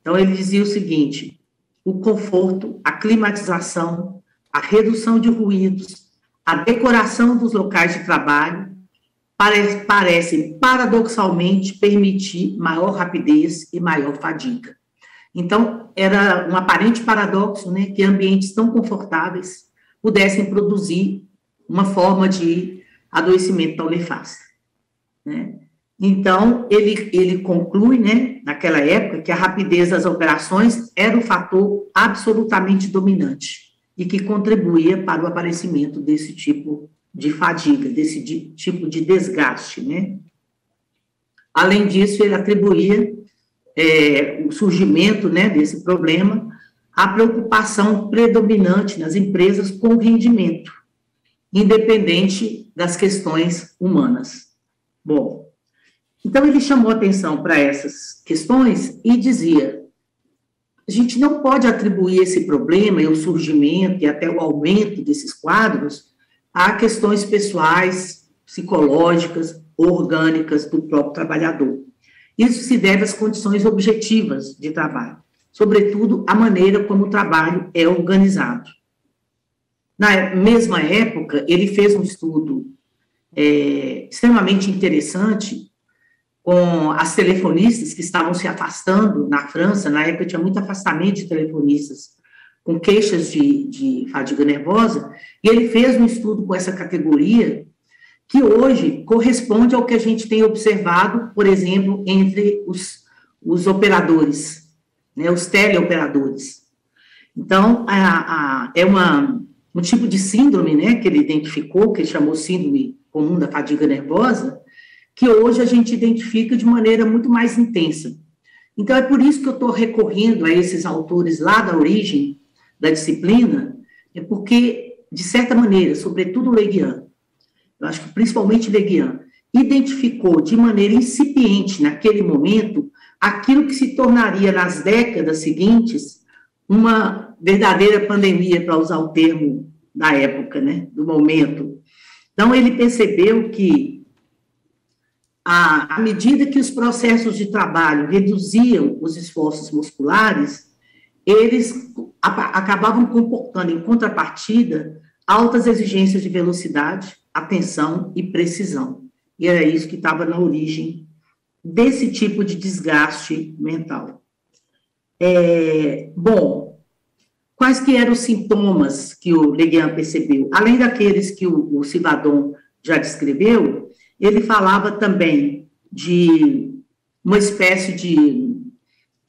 Então, ele dizia o seguinte: o conforto, a climatização, a redução de ruídos, a decoração dos locais de trabalho parecem, paradoxalmente, permitir maior rapidez e maior fadiga. Então, era um aparente paradoxo, né, que ambientes tão confortáveis pudessem produzir uma forma de adoecimento tão nefasta, né? Então, ele conclui, né, naquela época, que a rapidez das operações era o fator absolutamente dominante e que contribuía para o aparecimento desse tipo de fadiga, desse tipo de desgaste, né? Além disso, ele atribuía o surgimento, né, desse problema à preocupação predominante nas empresas com o rendimento, independente das questões humanas. Bom, então ele chamou atenção para essas questões e dizia: a gente não pode atribuir esse problema e o surgimento e até o aumento desses quadros a questões pessoais, psicológicas, orgânicas do próprio trabalhador. Isso se deve às condições objetivas de trabalho, sobretudo a maneira como o trabalho é organizado. Na mesma época, ele fez um estudo extremamente interessante com as telefonistas que estavam se afastando na França. Na época tinha muito afastamento de telefonistas com queixas de fadiga nervosa, e ele fez um estudo com essa categoria que hoje corresponde ao que a gente tem observado, por exemplo, entre os operadores, né, os teleoperadores. Então, é um tipo de síndrome, né, que ele identificou, que ele chamou síndrome comum da fadiga nervosa, que hoje a gente identifica de maneira muito mais intensa. Então, é por isso que eu estou recorrendo a esses autores lá da origem da disciplina, é porque, de certa maneira, sobretudo Le Guin, eu acho que principalmente Le Guin, identificou de maneira incipiente, naquele momento, aquilo que se tornaria, nas décadas seguintes, uma verdadeira pandemia, para usar o termo da época, né, do momento. Então, ele percebeu que, à medida que os processos de trabalho reduziam os esforços musculares, eles acabavam comportando, em contrapartida, altas exigências de velocidade, atenção e precisão. E era isso que estava na origem desse tipo de desgaste mental. Bom, quais que eram os sintomas que o Le Guin percebeu? Além daqueles que o Civadon já descreveu, ele falava também de uma espécie de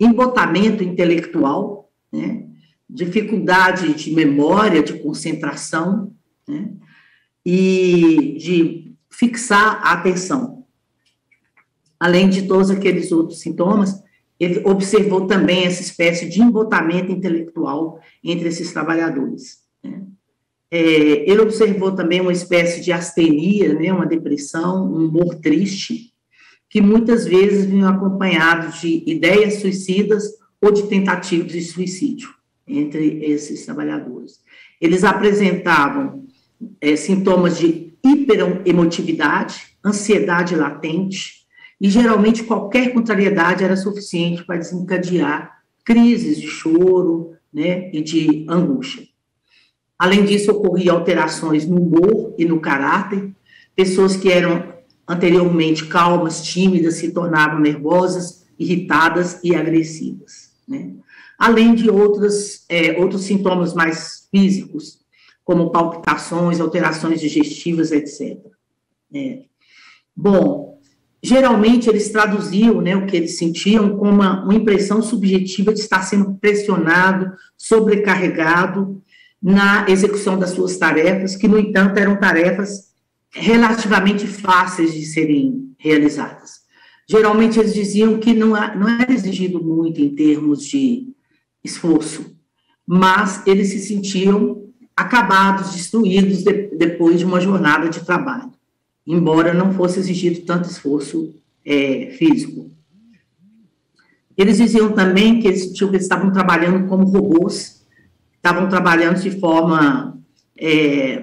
embotamento intelectual, né? Dificuldade de memória, de concentração, né? E de fixar a atenção. Além de todos aqueles outros sintomas, ele observou também essa espécie de embotamento intelectual entre esses trabalhadores, né? Ele observou também uma espécie de astenia, né, uma depressão, um humor triste, que muitas vezes vinham acompanhados de ideias suicidas ou de tentativas de suicídio entre esses trabalhadores. Eles apresentavam sintomas de hiperemotividade, ansiedade latente, e geralmente qualquer contrariedade era suficiente para desencadear crises de choro, né, e de angústia. Além disso, ocorriam alterações no humor e no caráter. Pessoas que eram anteriormente calmas, tímidas, se tornavam nervosas, irritadas e agressivas, né? Além de outros sintomas mais físicos, como palpitações, alterações digestivas, etc. Bom, geralmente eles traduziam, né, o que eles sentiam como uma impressão subjetiva de estar sendo pressionado, sobrecarregado na execução das suas tarefas, que, no entanto, eram tarefas relativamente fáceis de serem realizadas. Geralmente, eles diziam que não era exigido muito em termos de esforço, mas eles se sentiam acabados, destruídos depois de uma jornada de trabalho, embora não fosse exigido tanto esforço físico. Eles diziam também que eles sentiam que eles estavam trabalhando como robôs, estavam trabalhando de forma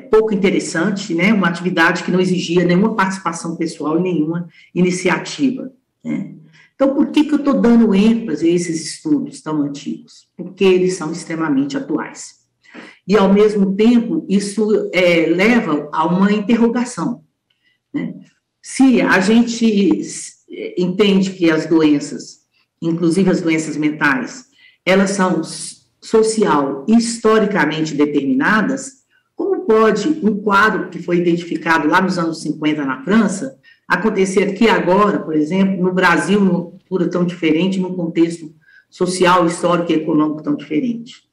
pouco interessante, né? Uma atividade que não exigia nenhuma participação pessoal e nenhuma iniciativa, né? Então, por que eu estou dando ênfase a esses estudos tão antigos? Porque eles são extremamente atuais. E, ao mesmo tempo, isso leva a uma interrogação, né? Se a gente entende que as doenças, inclusive as doenças mentais, elas são social e historicamente determinadas, como pode um quadro que foi identificado lá nos anos 50 na França acontecer aqui agora, por exemplo, no Brasil, numa cultura tão diferente, num contexto social, histórico e econômico tão diferente?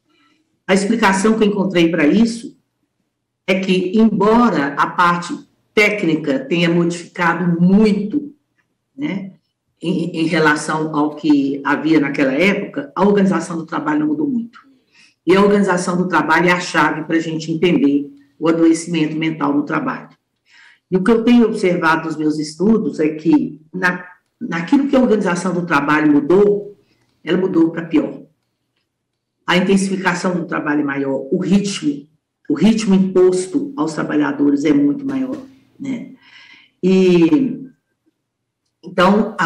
A explicação que eu encontrei para isso é que, embora a parte técnica tenha modificado muito, né, em relação ao que havia naquela época, a organização do trabalho não mudou muito. E a organização do trabalho é a chave para a gente entender o adoecimento mental no trabalho. E o que eu tenho observado nos meus estudos é que, naquilo que a organização do trabalho mudou, ela mudou para pior. A intensificação do trabalho é maior, o ritmo imposto aos trabalhadores é muito maior, né? E então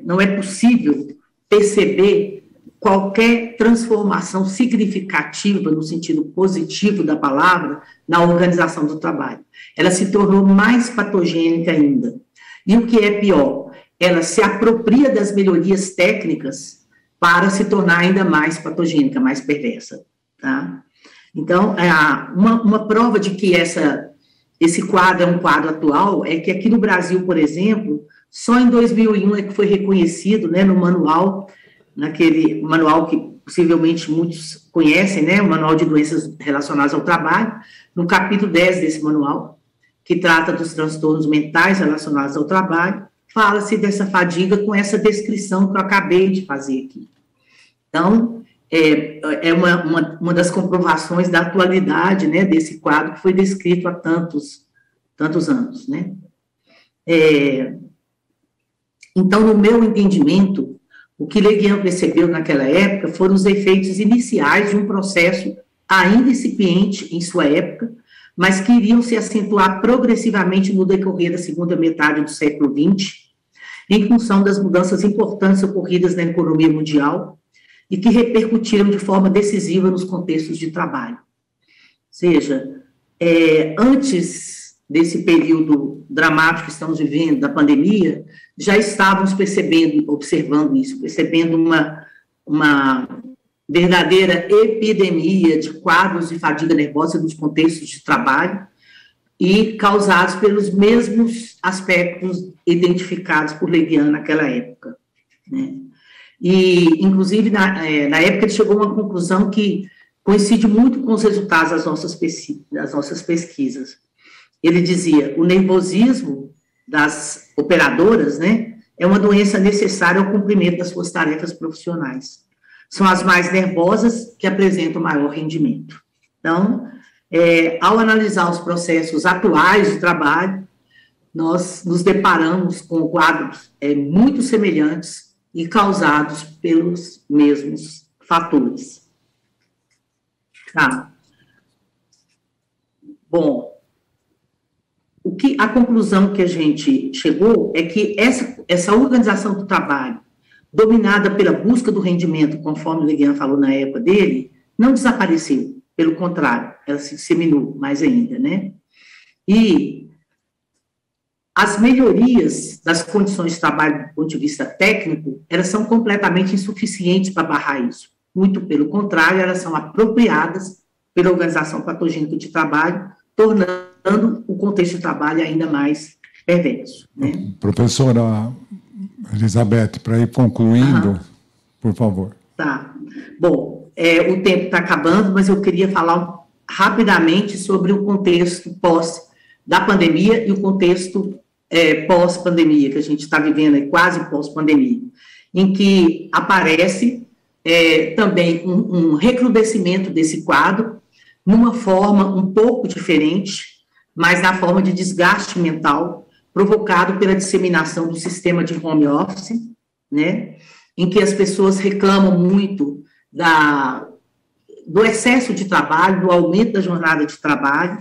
não é possível perceber qualquer transformação significativa no sentido positivo da palavra na organização do trabalho. Ela se tornou mais patogênica ainda. E o que é pior, ela se apropria das melhorias técnicas para se tornar ainda mais patogênica, mais perversa, tá? Então, uma prova de que esse quadro é um quadro atual é que aqui no Brasil, por exemplo, só em 2001 é que foi reconhecido, né, no manual, naquele manual que possivelmente muitos conhecem, né, o Manual de Doenças Relacionadas ao Trabalho, no capítulo 10 desse manual, que trata dos transtornos mentais relacionados ao trabalho, fala-se dessa fadiga com essa descrição que eu acabei de fazer aqui. Então, é uma das comprovações da atualidade, né, desse quadro que foi descrito há tantos anos, né. Então, no meu entendimento, o que Le Guin percebeu naquela época foram os efeitos iniciais de um processo ainda incipiente em sua época, mas que iriam se acentuar progressivamente no decorrer da segunda metade do século XX, em função das mudanças importantes ocorridas na economia mundial e que repercutiram de forma decisiva nos contextos de trabalho. Ou seja, antes desse período dramático que estamos vivendo, da pandemia, já estávamos observando isso, percebendo uma verdadeira epidemia de quadros de fadiga nervosa nos contextos de trabalho, e causados pelos mesmos aspectos identificados por Levian naquela época, né? E, inclusive, na época, ele chegou a uma conclusão que coincide muito com os resultados das nossas pesquisas. Ele dizia, o nervosismo das operadoras, né, é uma doença necessária ao cumprimento das suas tarefas profissionais. São as mais nervosas que apresentam maior rendimento. Então, ao analisar os processos atuais de trabalho, nós nos deparamos com quadros muito semelhantes e causados pelos mesmos fatores. Tá. Bom, a conclusão que a gente chegou é que essa organização do trabalho, dominada pela busca do rendimento, conforme o Levian falou na época dele, não desapareceu, pelo contrário, ela se disseminou mais ainda, né? E as melhorias das condições de trabalho do ponto de vista técnico, elas são completamente insuficientes para barrar isso. Muito pelo contrário, elas são apropriadas pela organização patogênica de trabalho, tornando o contexto de trabalho ainda mais perverso, né? Professora Elizabeth, para ir concluindo, por favor. Tá. Bom, o tempo está acabando, mas eu queria falar rapidamente sobre o contexto pós da pandemia e o contexto pós-pandemia, que a gente está vivendo, quase pós-pandemia, em que aparece também um recrudescimento desse quadro, numa forma um pouco diferente, mas na forma de desgaste mental, provocado pela disseminação do sistema de home office, né, em que as pessoas reclamam muito do excesso de trabalho, do aumento da jornada de trabalho,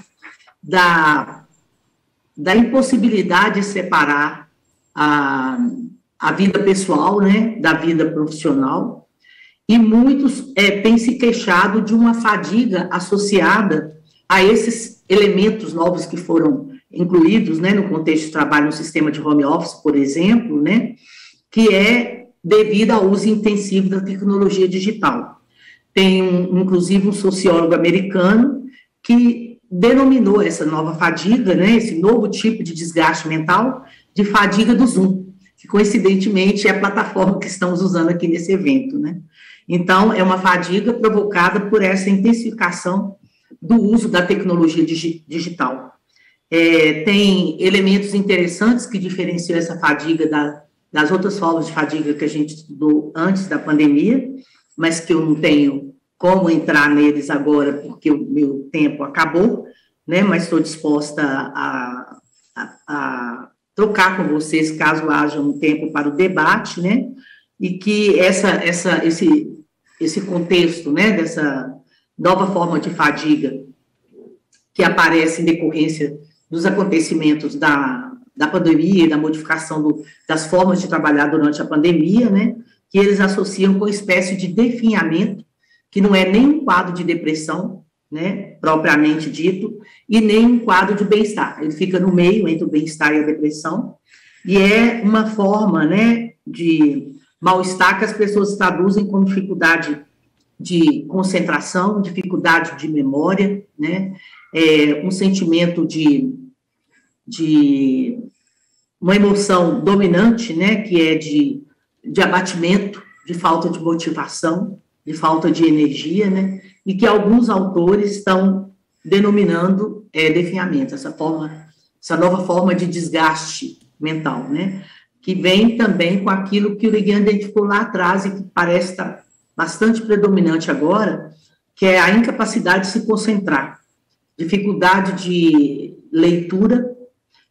da impossibilidade de separar a vida pessoal, né, da vida profissional, e muitos têm se queixado de uma fadiga associada a esses elementos novos que foram incluídos, né, no contexto de trabalho no sistema de home office, por exemplo, né, que é devido ao uso intensivo da tecnologia digital. Tem, inclusive, um sociólogo americano que denominou essa nova fadiga, né, esse novo tipo de desgaste mental, de fadiga do Zoom, que, coincidentemente, é a plataforma que estamos usando aqui nesse evento, né. Então, é uma fadiga provocada por essa intensificação do uso da tecnologia digital. Tem elementos interessantes que diferenciam essa fadiga das outras formas de fadiga que a gente estudou antes da pandemia, mas que eu não tenho como entrar neles agora, porque o meu tempo acabou, né, mas estou disposta a trocar com vocês, caso haja um tempo para o debate, né, e que esse contexto, né, dessa nova forma de fadiga que aparece em decorrência dos acontecimentos da pandemia e da modificação das formas de trabalhar durante a pandemia, né, que eles associam com uma espécie de definhamento, que não é nem um quadro de depressão, né, propriamente dito, e nem um quadro de bem-estar. Ele fica no meio entre o bem-estar e a depressão, e é uma forma, né, de mal-estar que as pessoas traduzem como dificuldade de concentração, dificuldade de memória, né, um sentimento de uma emoção dominante, né, que é de abatimento, de falta de motivação, de falta de energia, né, e que alguns autores estão denominando definhamento, essa nova forma de desgaste mental, né, que vem também com aquilo que o Levian identificou lá atrás e que parece estar bastante predominante agora, que é a incapacidade de se concentrar, dificuldade de leitura,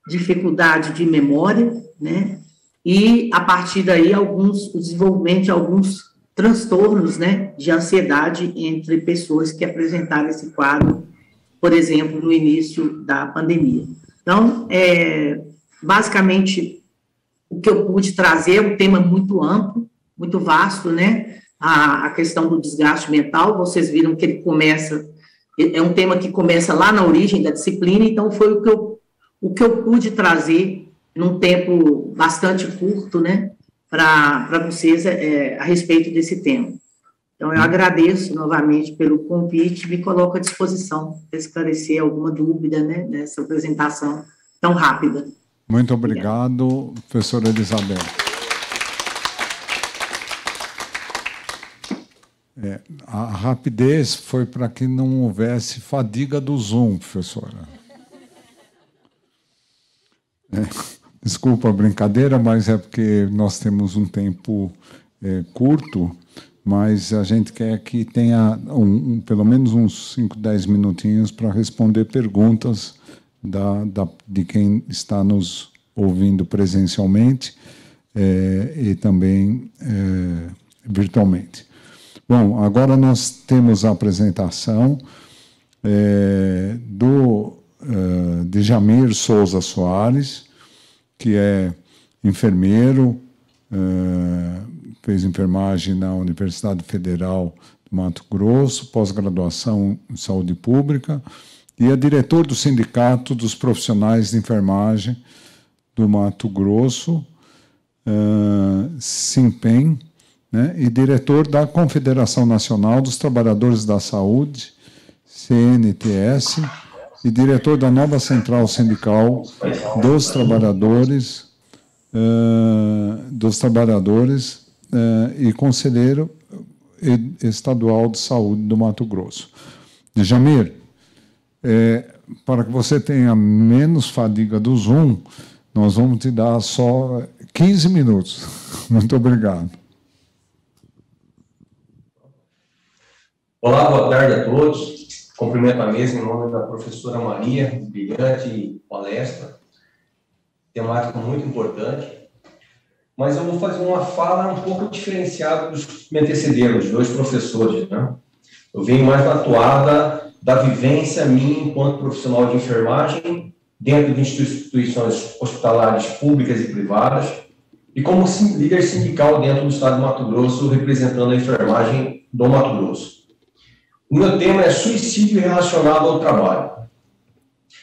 dificuldade de memória, né, e, a partir daí, o desenvolvimento de alguns transtornos, né, de ansiedade entre pessoas que apresentaram esse quadro, por exemplo, no início da pandemia. Então, basicamente, o que eu pude trazer é um tema muito amplo, muito vasto, né, a questão do desgaste mental. Vocês viram que ele começa, é um tema que começa lá na origem da disciplina, então foi o que eu pude trazer num tempo bastante curto, né, para vocês a respeito desse tema. Então, eu agradeço novamente pelo convite e me coloco à disposição para esclarecer alguma dúvida, né, nessa apresentação tão rápida. Muito obrigado, professora Elizabeth. A rapidez foi para que não houvesse fadiga do Zoom, professora. Desculpa a brincadeira, mas é porque nós temos um tempo curto, mas a gente quer que tenha pelo menos uns 5, 10 minutinhos para responder perguntas de quem está nos ouvindo presencialmente e também virtualmente. Bom, agora nós temos a apresentação de Jamir Souza Soares, que é enfermeiro, fez enfermagem na Universidade Federal do Mato Grosso, pós-graduação em saúde pública, e é diretor do Sindicato dos Profissionais de Enfermagem do Mato Grosso, SINPEN, né, e diretor da Confederação Nacional dos Trabalhadores da Saúde, CNTS, e diretor da nova Central Sindical dos Trabalhadores, e conselheiro estadual de saúde do Mato Grosso. Jamir, para que você tenha menos fadiga do Zoom, nós vamos te dar só 15 minutos. Muito obrigado. Olá, boa tarde a todos. Cumprimento a mesa em nome da professora Maria, brilhante palestra, temática muito importante, mas eu vou fazer uma fala um pouco diferenciada dos que me antecederam, os dois professores, né? Eu venho mais na toada da vivência minha enquanto profissional de enfermagem dentro de instituições hospitalares públicas e privadas e como líder sindical dentro do estado do Mato Grosso, representando a enfermagem do Mato Grosso. O meu tema é suicídio relacionado ao trabalho.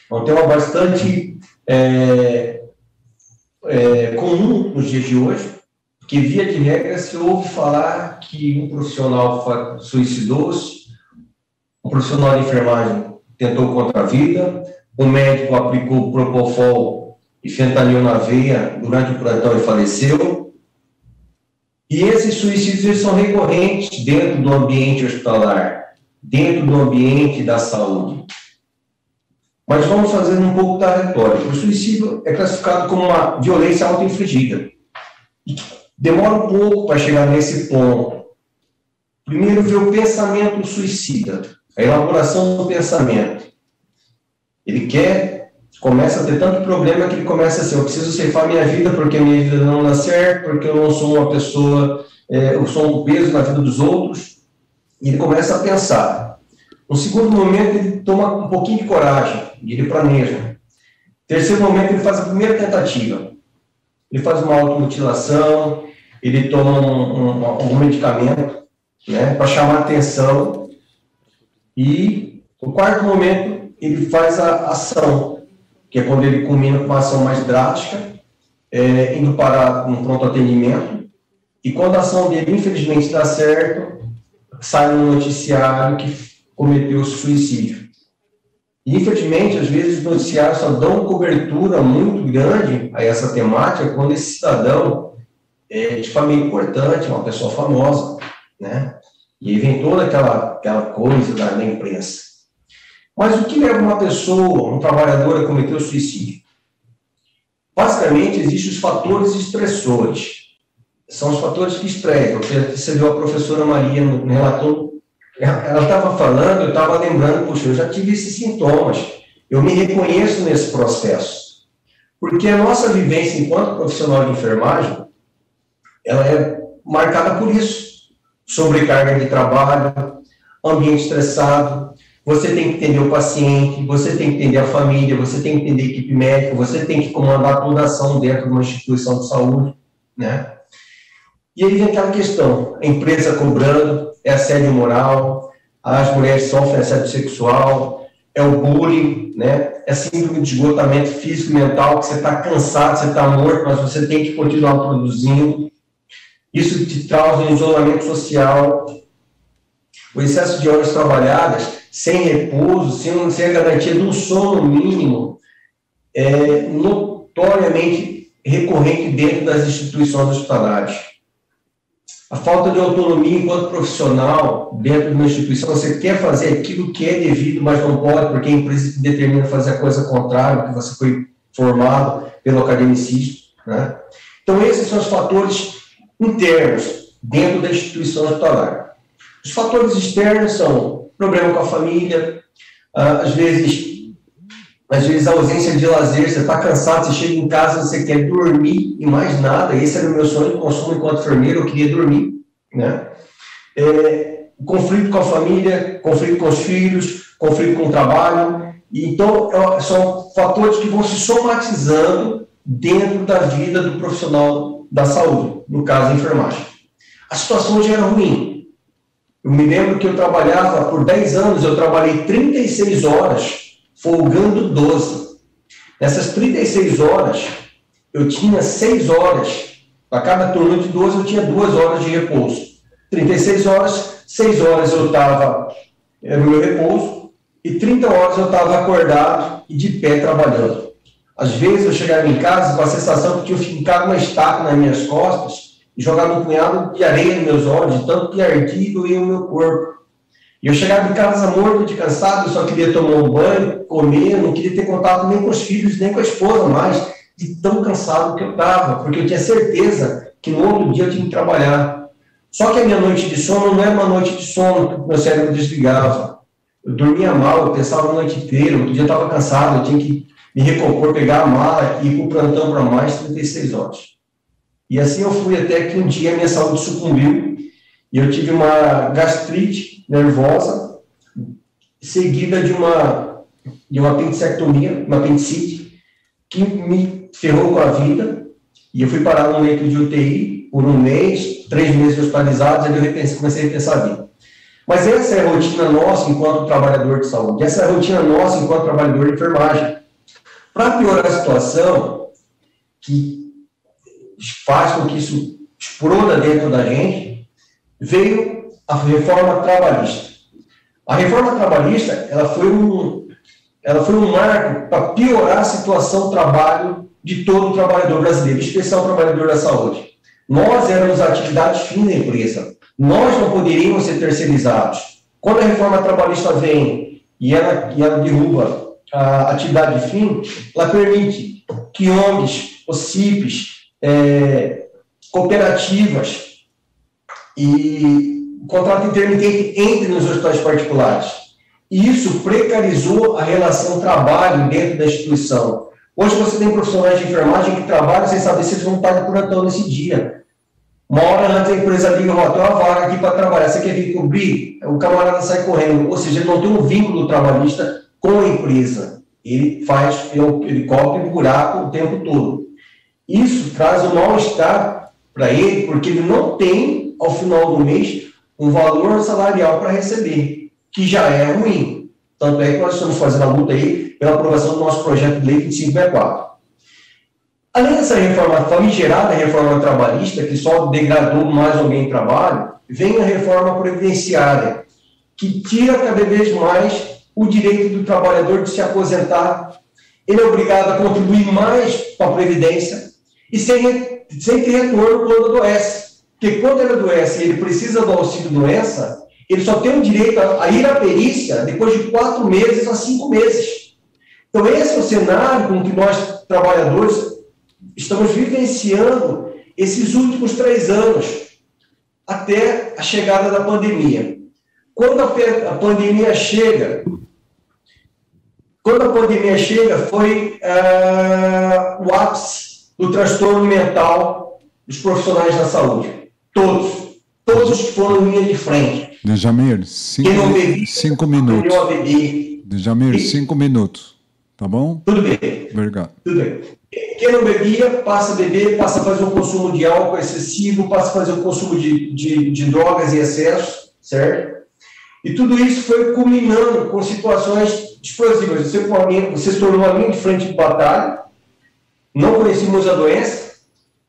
É um tema bastante comum nos dias de hoje, porque, via de regra, se ouve falar que um profissional suicidou-se, um profissional de enfermagem tentou contra a vida, um médico aplicou propofol e fentanil na veia durante o plantão e faleceu. E esses suicídios são recorrentes dentro do ambiente hospitalar, dentro do ambiente da saúde. Mas vamos fazer um pouco da retórica. O suicídio é classificado como uma violência auto-infligida. E demora um pouco para chegar nesse ponto. Primeiro, ver o pensamento suicida, a elaboração do pensamento. Ele começa a ter tanto problema que ele começa assim: eu preciso ceifar minha vida porque minha vida não dá certo, porque eu não sou uma pessoa, eu sou um peso na vida dos outros. E ele começa a pensar. No segundo momento, ele toma um pouquinho de coragem e ele planeja. Terceiro momento, ele faz a primeira tentativa. Ele faz uma automutilação, ele toma um medicamento, né, para chamar a atenção. E no quarto momento, ele faz a ação, que é quando ele culmina com uma ação mais drástica, indo para um pronto atendimento. E quando a ação dele, infelizmente, dá certo, sai no noticiário que cometeu suicídio. E, infelizmente, às vezes, os noticiários só dão cobertura muito grande a essa temática quando esse cidadão é de família importante, uma pessoa famosa, né? E aí vem toda aquela coisa da imprensa. Mas o que leva uma pessoa, um trabalhador, a cometer o suicídio? Basicamente, existem os fatores estressores. São os fatores que estressam. Você viu a professora Maria no relator, ela estava falando, eu estava lembrando, puxa, eu já tive esses sintomas, eu me reconheço nesse processo. Porque a nossa vivência enquanto profissional de enfermagem, ela é marcada por isso. Sobrecarga de trabalho, ambiente estressado, você tem que entender o paciente, você tem que entender a família, você tem que entender a equipe médica, você tem que comandar toda a ação dentro de uma instituição de saúde, né? E aí vem aquela questão, a empresa cobrando, é assédio moral, as mulheres sofrem assédio sexual, é o bullying, né? É síndrome de esgotamento físico e mental, que você está cansado, você está morto, mas você tem que continuar produzindo. Isso te traz um isolamento social, o excesso de horas trabalhadas, sem repouso, sem a garantia de um sono mínimo, é notoriamente recorrente dentro das instituições hospitalares. A falta de autonomia enquanto profissional dentro de uma instituição, você quer fazer aquilo que é devido, mas não pode, porque a empresa te determina fazer a coisa contrária, que você foi formado pelo academicismo, né? Então, esses são os fatores internos dentro da instituição hospitalar. Os fatores externos são problema com a família, às vezes a ausência de lazer, você está cansado, você chega em casa, você quer dormir e mais nada. Esse era o meu sonho de consumo enquanto enfermeiro, eu queria dormir, né? Conflito com a família, conflito com os filhos, conflito com o trabalho. Então, são fatores que vão se somatizando dentro da vida do profissional da saúde, no caso, a enfermagem. A situação já era ruim. Eu me lembro que eu trabalhava, por 10 anos, eu trabalhei 36 horas, folgando 12. Nessas 36 horas, eu tinha 6 horas. A cada turno de 12, eu tinha 2 horas de repouso. 36 horas, 6 horas eu estava no meu repouso, e 30 horas eu estava acordado e de pé trabalhando. Às vezes eu chegava em casa com a sensação que tinha ficado uma estaca nas minhas costas e jogado um punhado de areia nos meus olhos, de tanto que ardia e doía o meu corpo. E eu chegava em casa morto de cansado, eu só queria tomar um banho, comer, não queria ter contato nem com os filhos, nem com a esposa mais, de tão cansado que eu estava, porque eu tinha certeza que no outro dia eu tinha que trabalhar. Só que a minha noite de sono não era uma noite de sono que o meu cérebro desligava. Eu dormia mal, eu pensava a noite inteira, outro dia eu estava cansado, eu tinha que me recompor, pegar a mala e ir para o plantão para mais 36 horas. E assim eu fui até que um dia a minha saúde sucumbiu e eu tive uma gastrite nervosa seguida de uma apendicectomia, uma apendicite, que me ferrou com a vida e eu fui parar no leito de UTI por um mês, 3 meses hospitalizados, e eu comecei a repensar a vida. Mas essa é a rotina nossa enquanto trabalhador de saúde, essa é a rotina nossa enquanto trabalhador de enfermagem. Para piorar a situação, que faz com que isso exploda dentro da gente, veio a reforma trabalhista. A reforma trabalhista, ela foi um marco para piorar a situação do trabalho de todo o trabalhador brasileiro, em especial o trabalhador da saúde. Nós éramos a atividade fim da empresa. Nós não poderíamos ser terceirizados. Quando a reforma trabalhista vem e ela derruba a atividade fim, ela permite que ONGs, OCIPs, cooperativas e contrato intermitente entre nos hospitais particulares. E isso precarizou a relação trabalho dentro da instituição. Hoje você tem profissionais de enfermagem que trabalham sem saber se eles vão estar de plantão nesse dia. Uma hora antes a empresa liga, ó, tem uma vaga aqui para trabalhar, você quer vir cobrir? O camarada sai correndo. Ou seja, ele não tem um vínculo trabalhista com a empresa. Ele cobre o buraco o tempo todo. Isso traz um mal-estar para ele, porque ele não tem, ao final do mês, um valor salarial para receber, que já é ruim. Tanto é que nós estamos fazendo a luta aí pela aprovação do nosso projeto de lei 2564. Além dessa reforma famigerada, a reforma trabalhista, que só degradou mais alguém em trabalho, vem a reforma previdenciária, que tira cada vez mais o direito do trabalhador de se aposentar. Ele é obrigado a contribuir mais para a Previdência e sem ter retorno quando adoece. Porque quando ele adoece e ele precisa do auxílio-doença, ele só tem o direito a ir à perícia depois de 4 meses a 5 meses. Então, esse é o cenário com que nós, trabalhadores, estamos vivenciando esses últimos 3 anos, até a chegada da pandemia. Quando a pandemia chega, foi o ápice do transtorno mental dos profissionais da saúde. Todos que foram em linha de frente. Djamir, 5 minutos. Djamir, 5 minutos. Tá bom? Tudo bem. Obrigado. Tudo bem. Quem não bebia, passa a beber, passa a fazer o consumo de álcool excessivo, passa a fazer o consumo de drogas em excesso, certo? E tudo isso foi culminando com situações explosivas. Você se tornou uma linha de frente de batalha, não conhecíamos a doença,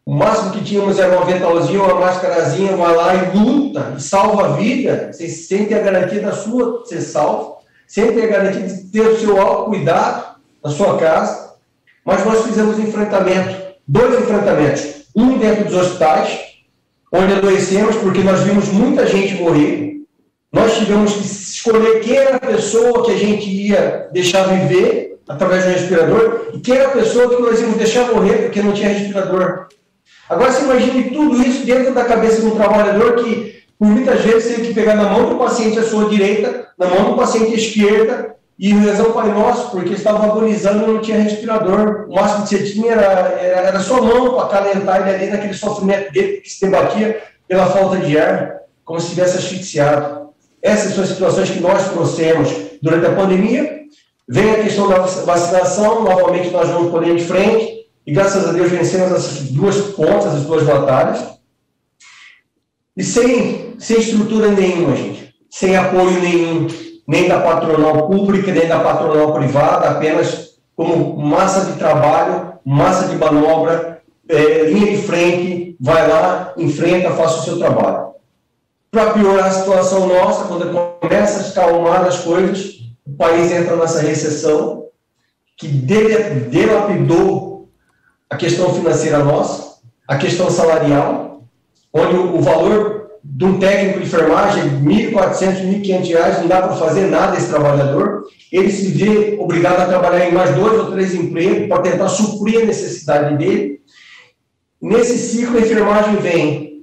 O máximo que tínhamos era um aventalzinho, uma máscarazinha, vai lá e luta, e salva a vida, sem ter a garantia da sua ser salvo, sem ter a garantia de ter o seu autocuidado na sua casa. Mas nós fizemos dois enfrentamentos. Um dentro dos hospitais, onde adoecemos, porque nós vimos muita gente morrer. Nós tivemos que escolher quem era a pessoa que a gente ia deixar viver através do respirador e quem era a pessoa que nós íamos deixar morrer porque não tinha respirador. Agora, você imagine tudo isso dentro da cabeça de um trabalhador que, por muitas vezes, tem que pegar na mão do paciente à sua direita, na mão do paciente à esquerda, e rezar o Pai Nosso, porque estava agonizando e não tinha respirador. O máximo que você tinha era sua mão para acalentar ele ali naquele sofrimento dele, que se debatia pela falta de ar, como se estivesse asfixiado. Essas são as situações que nós trouxemos durante a pandemia. Vem a questão da vacinação, novamente nós vamos por aí de frente, e graças a Deus vencemos essas duas pontas, as duas batalhas. E sem estrutura nenhuma, gente, sem apoio nenhum, nem da patronal pública, nem da patronal privada, apenas como massa de trabalho, massa de manobra, linha de frente, vai lá, enfrenta, faça o seu trabalho. Para piorar a situação nossa, quando começa a escalmar as coisas, o país entra nessa recessão que dilapidou a questão financeira nossa, a questão salarial, onde o valor de um técnico de enfermagem, R$ 1.400, R$ 1.500, não dá para fazer nada esse trabalhador, ele se vê obrigado a trabalhar em mais 2 ou 3 empregos para tentar suprir a necessidade dele. Nesse ciclo, a enfermagem vem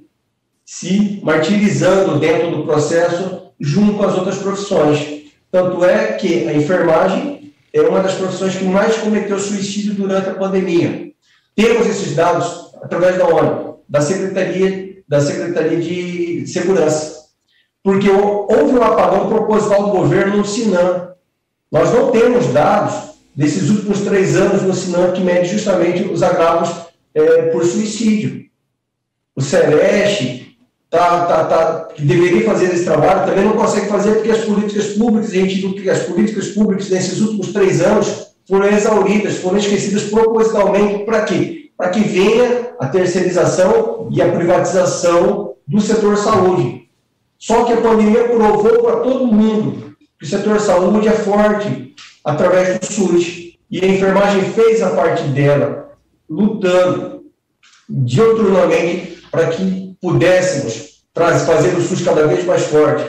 se martirizando dentro do processo junto com as outras profissões. Tanto é que a enfermagem é uma das profissões que mais cometeu suicídio durante a pandemia. Temos esses dados através da ONU, da Secretaria de Segurança, porque houve um apagão proposital do governo no Sinan. Nós não temos dados desses últimos 3 anos no Sinan que mede justamente os agravos por suicídio. O Celeste que deveria fazer esse trabalho, também não consegue fazer porque as políticas públicas, a gente viu que as políticas públicas nesses últimos 3 anos foram exauridas, foram esquecidas propositalmente. Para quê? Para que venha a terceirização e a privatização do setor saúde. Só que a pandemia provou para todo mundo que o setor saúde é forte através do SUS. E a enfermagem fez a parte dela, lutando diuturnamente para que pudéssemos fazer o SUS cada vez mais forte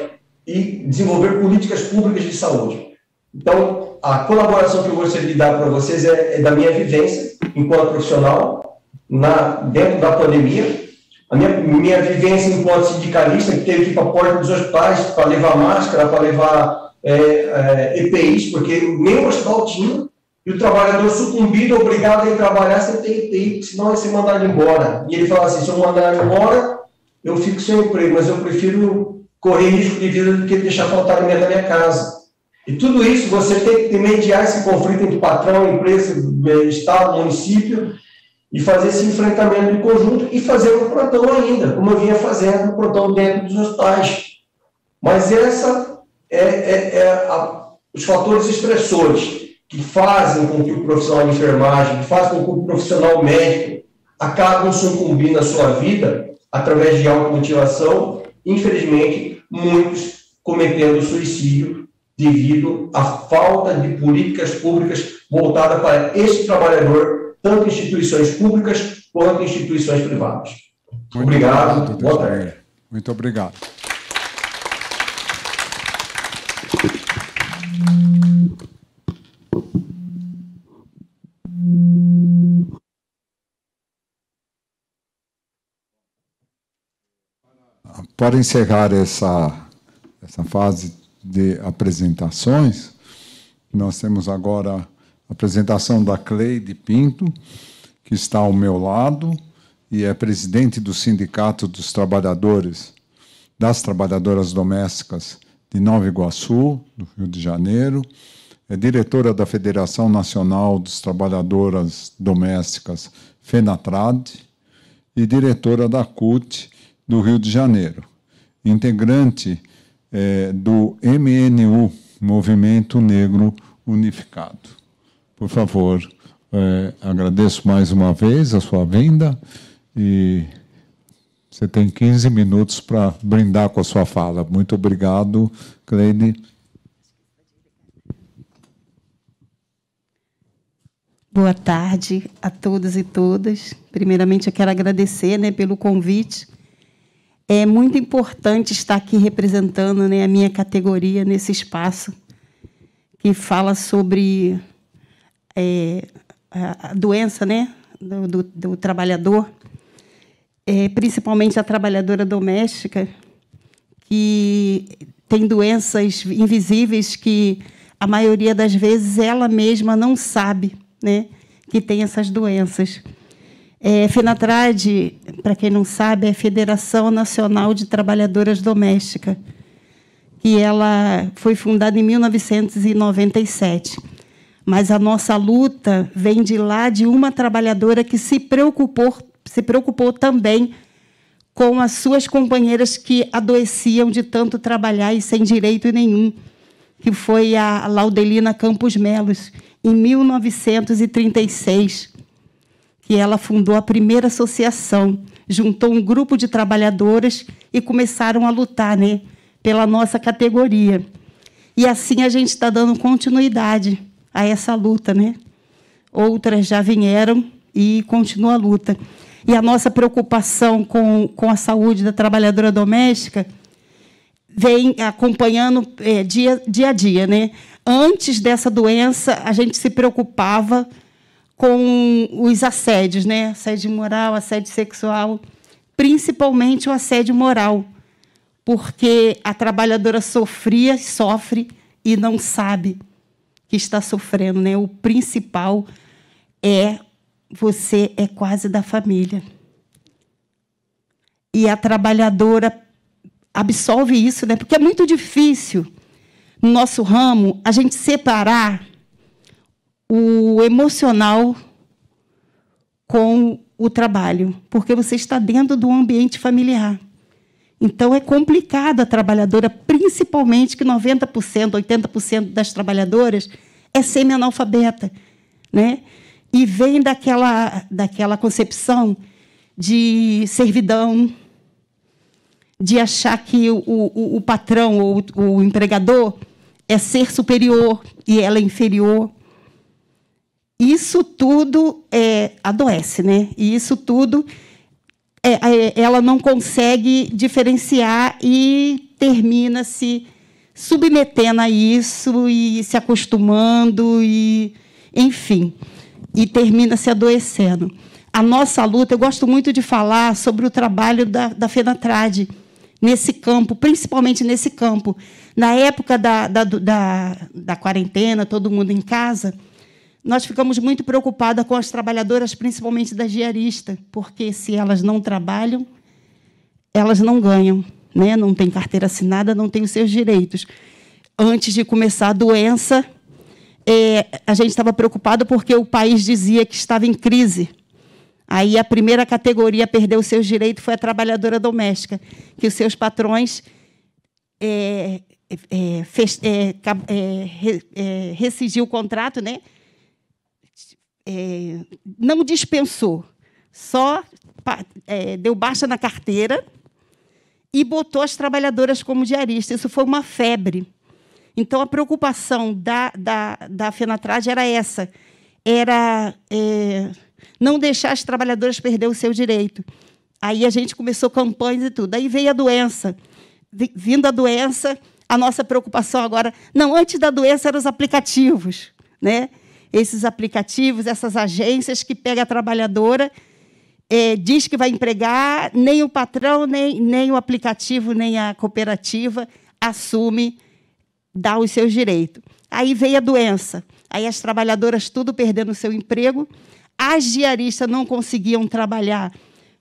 e desenvolver políticas públicas de saúde. Então, a colaboração que eu gostaria de dar para vocês é da minha vivência enquanto profissional dentro da pandemia, a minha vivência enquanto sindicalista, que teve que ir para a porta dos hospitais para levar máscara, para levar EPIs, porque nem o hospital tinha, e o trabalhador sucumbido, obrigado a ir trabalhar sem ter EPI, senão vai ser mandado embora. E ele fala assim, se eu mandar embora, eu fico sem emprego, mas eu prefiro correr risco de vida do que deixar faltar alimento na minha casa. E tudo isso, você tem que mediar esse conflito entre patrão, empresa, Estado, município, e fazer esse enfrentamento de conjunto e fazer um plantão ainda, como eu vinha fazendo um plantão dentro dos hospitais. Mas essa os fatores estressores que fazem com que o profissional de enfermagem, que fazem com que o profissional médico acabam sucumbindo à sua vida através de automutilação, infelizmente, muitos cometendo suicídio devido à falta de políticas públicas voltadas para este trabalhador, tanto em instituições públicas quanto em instituições privadas. Muito obrigado. Boa tarde. Muito obrigado. Para encerrar essa fase de apresentações, nós temos agora a apresentação da Cleide Pinto, que está ao meu lado e é presidente do Sindicato dos Trabalhadores, das Trabalhadoras Domésticas de Nova Iguaçu, do Rio de Janeiro, é diretora da Federação Nacional dos Trabalhadoras Domésticas, FENATRAD, e diretora da CUT do Rio de Janeiro, integrante do MNU, Movimento Negro Unificado. Por favor, agradeço mais uma vez a sua vinda E você tem 15 minutos para brindar com a sua fala. Muito obrigado, Cleide. Boa tarde a todos e todas. Primeiramente, eu quero agradecer, né, pelo convite. É muito importante estar aqui representando, né, a minha categoria nesse espaço que fala sobre a doença, né, do trabalhador, principalmente a trabalhadora doméstica, que tem doenças invisíveis que, a maioria das vezes, ela mesma não sabe, né, que tem essas doenças. FENATRAD, para quem não sabe, é a Federação Nacional de Trabalhadoras Domésticas, que ela foi fundada em 1997. Mas a nossa luta vem de lá de uma trabalhadora que se preocupou também com as suas companheiras que adoeciam de tanto trabalhar e sem direito nenhum, que foi a Laudelina Campos Melos, em 1936, que ela fundou a primeira associação, juntou um grupo de trabalhadoras e começaram a lutar, né, pela nossa categoria. E assim a gente está dando continuidade a essa luta, né? Outras já vieram e continua a luta. E a nossa preocupação com a saúde da trabalhadora doméstica vem acompanhando dia a dia, né? Antes dessa doença, a gente se preocupava com os assédios, né? Assédio moral, assédio sexual, principalmente o assédio moral, porque a trabalhadora sofre e não sabe que está sofrendo, né? O principal é você é quase da família. E a trabalhadora absolve isso, né? Porque é muito difícil, no nosso ramo, a gente separar o emocional com o trabalho, porque você está dentro do ambiente familiar. Então, é complicado a trabalhadora, principalmente que 90%, 80% das trabalhadoras é semi-analfabeta, né? E vem daquela concepção de servidão, de achar que o patrão ou o empregador é ser superior e ela é inferior. Isso tudo adoece, né? E isso tudo ela não consegue diferenciar e termina se submetendo a isso e se acostumando, e, enfim, e termina se adoecendo. A nossa luta, eu gosto muito de falar sobre o trabalho da FENATRAD nesse campo, principalmente nesse campo. Na época da quarentena, todo mundo em casa, nós ficamos muito preocupadas com as trabalhadoras, principalmente das diaristas, porque, se elas não trabalham, elas não ganham, né? Não têm carteira assinada, não têm os seus direitos. Antes de começar a doença, a gente estava preocupado porque o país dizia que estava em crise. Aí a primeira categoria a perder os seus direitos foi a trabalhadora doméstica, que os seus patrões rescindiu o contrato, né? Não dispensou, só deu baixa na carteira e botou as trabalhadoras como diaristas. Isso foi uma febre. Então, a preocupação da FENATRAD era essa, era não deixar as trabalhadoras perder o seu direito. Aí a gente começou campanhas e tudo. Aí veio a doença. Vindo a doença, a nossa preocupação agora... Não, antes da doença eram os aplicativos, né? Esses aplicativos, essas agências que pegam a trabalhadora, diz que vai empregar, nem o patrão, nem o aplicativo, nem a cooperativa assume, dá os seus direitos. Aí veio a doença. Aí as trabalhadoras tudo perdendo o seu emprego. As diaristas não conseguiam trabalhar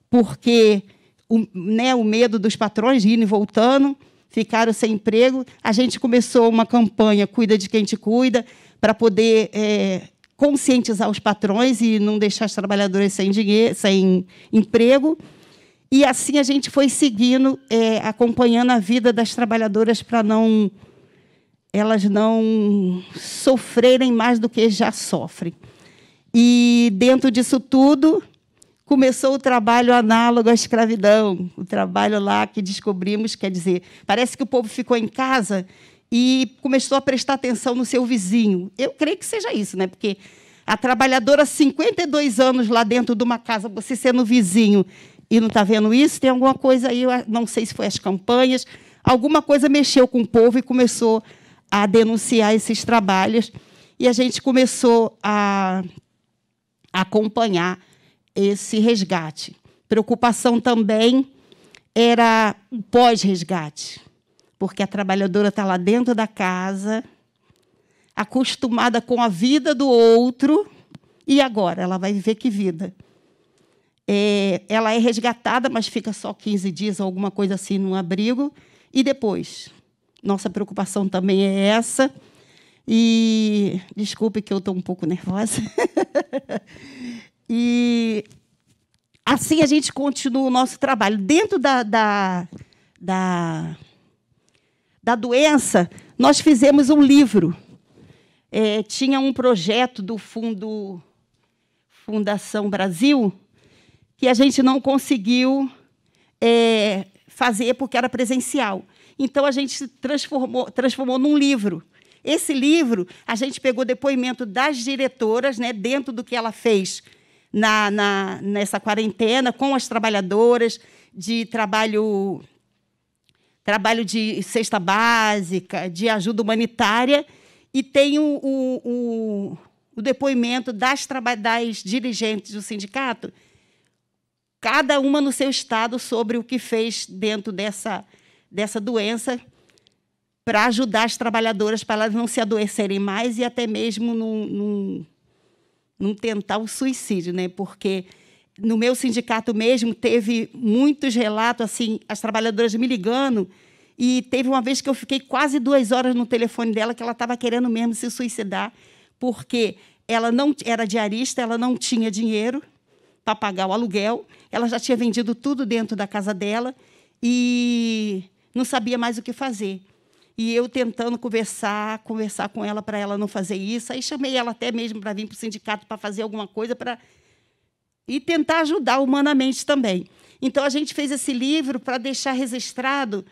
porque o medo dos patrões, indo e voltando, ficaram sem emprego. A gente começou uma campanha Cuida de Quem Te Cuida, para poder conscientizar os patrões e não deixar as trabalhadoras sem dinheiro, sem emprego. E assim a gente foi seguindo, acompanhando a vida das trabalhadoras para elas não sofrerem mais do que já sofrem. E, dentro disso tudo, começou o trabalho análogo à escravidão, o trabalho lá que descobrimos, quer dizer, parece que o povo ficou em casa e começou a prestar atenção no seu vizinho. Eu creio que seja isso, né? Porque a trabalhadora, 52 anos lá dentro de uma casa, você sendo vizinho e não está vendo isso, tem alguma coisa aí, eu não sei se foi as campanhas, alguma coisa mexeu com o povo e começou a denunciar esses trabalhos. E a gente começou a acompanhar esse resgate. Preocupação também era o pós-resgate, porque a trabalhadora está lá dentro da casa, acostumada com a vida do outro, e agora? Ela vai viver que vida? Ela é resgatada, mas fica só 15 dias, ou alguma coisa assim, num abrigo, e depois? Nossa preocupação também é essa. E desculpe que eu estou um pouco nervosa. E assim a gente continua o nosso trabalho. Dentro da doença, nós fizemos um livro. Tinha um projeto do Fundação Brasil que a gente não conseguiu fazer porque era presencial. Então, a gente transformou num livro. Esse livro, a gente pegou depoimento das diretoras, né, dentro do que ela fez nessa quarentena, com as trabalhadoras, de trabalho de cesta básica, de ajuda humanitária, e tem o depoimento das dirigentes do sindicato, cada uma no seu estado, sobre o que fez dentro dessa doença, para ajudar as trabalhadoras, para elas não se adoecerem mais e até mesmo não tentar o suicídio, né? Porque no meu sindicato mesmo teve muitos relatos, assim, as trabalhadoras me ligando, e teve uma vez que eu fiquei quase 2 horas no telefone dela, que ela estava querendo mesmo se suicidar, porque ela não era diarista, ela não tinha dinheiro para pagar o aluguel, ela já tinha vendido tudo dentro da casa dela e não sabia mais o que fazer. E eu tentando conversar com ela para ela não fazer isso. Aí chamei ela até mesmo para vir para o sindicato para fazer alguma coisa e tentar ajudar humanamente também. Então, a gente fez esse livro para deixar registrado,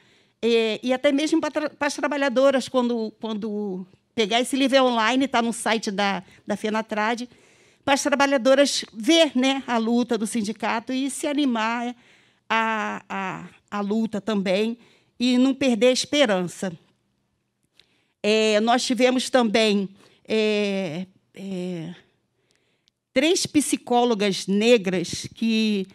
e até mesmo para as trabalhadoras, quando pegar esse livro online, está no site da FENATRAD, para as trabalhadoras ver, né, a luta do sindicato e se animar à luta também e não perder a esperança. Nós tivemos também 3 psicólogas negras que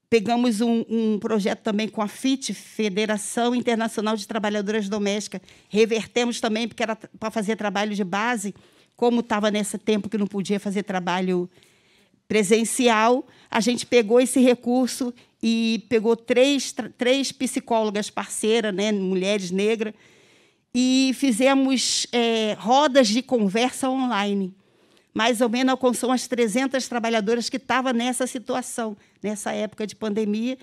pegamos um projeto também com a FIT, Federação Internacional de Trabalhadoras Domésticas, revertemos também, porque era para fazer trabalho de base, como estava nesse tempo que não podia fazer trabalho presencial, a gente pegou esse recurso e pegou 3 psicólogas parceiras, né, mulheres negras, e fizemos rodas de conversa online. Mais ou menos alcançou umas 300 trabalhadoras que estavam nessa situação, nessa época de pandemia,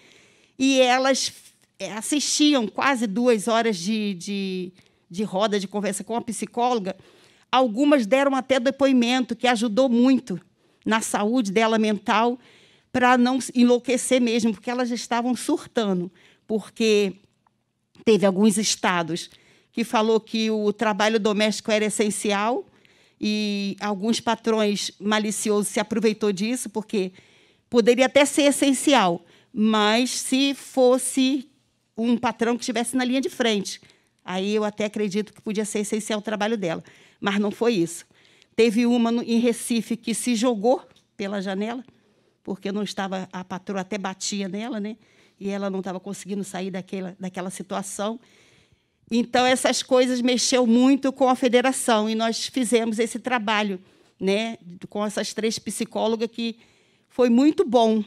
e elas assistiam quase 2 horas de roda de conversa com a psicóloga. Algumas deram até depoimento, que ajudou muito na saúde dela mental, para não enlouquecer mesmo, porque elas estavam surtando, porque teve alguns estados que falou que o trabalho doméstico era essencial, e alguns patrões maliciosos se aproveitou disso, porque poderia até ser essencial, mas se fosse um patrão que estivesse na linha de frente, aí eu até acredito que podia ser essencial o trabalho dela, mas não foi isso. Teve uma em Recife que se jogou pela janela, porque não estava, a patroa até batia nela, né? E ela não estava conseguindo sair daquela situação. Então, essas coisas mexeu muito com a federação, e nós fizemos esse trabalho, né, com essas 3 psicólogas, que foi muito bom.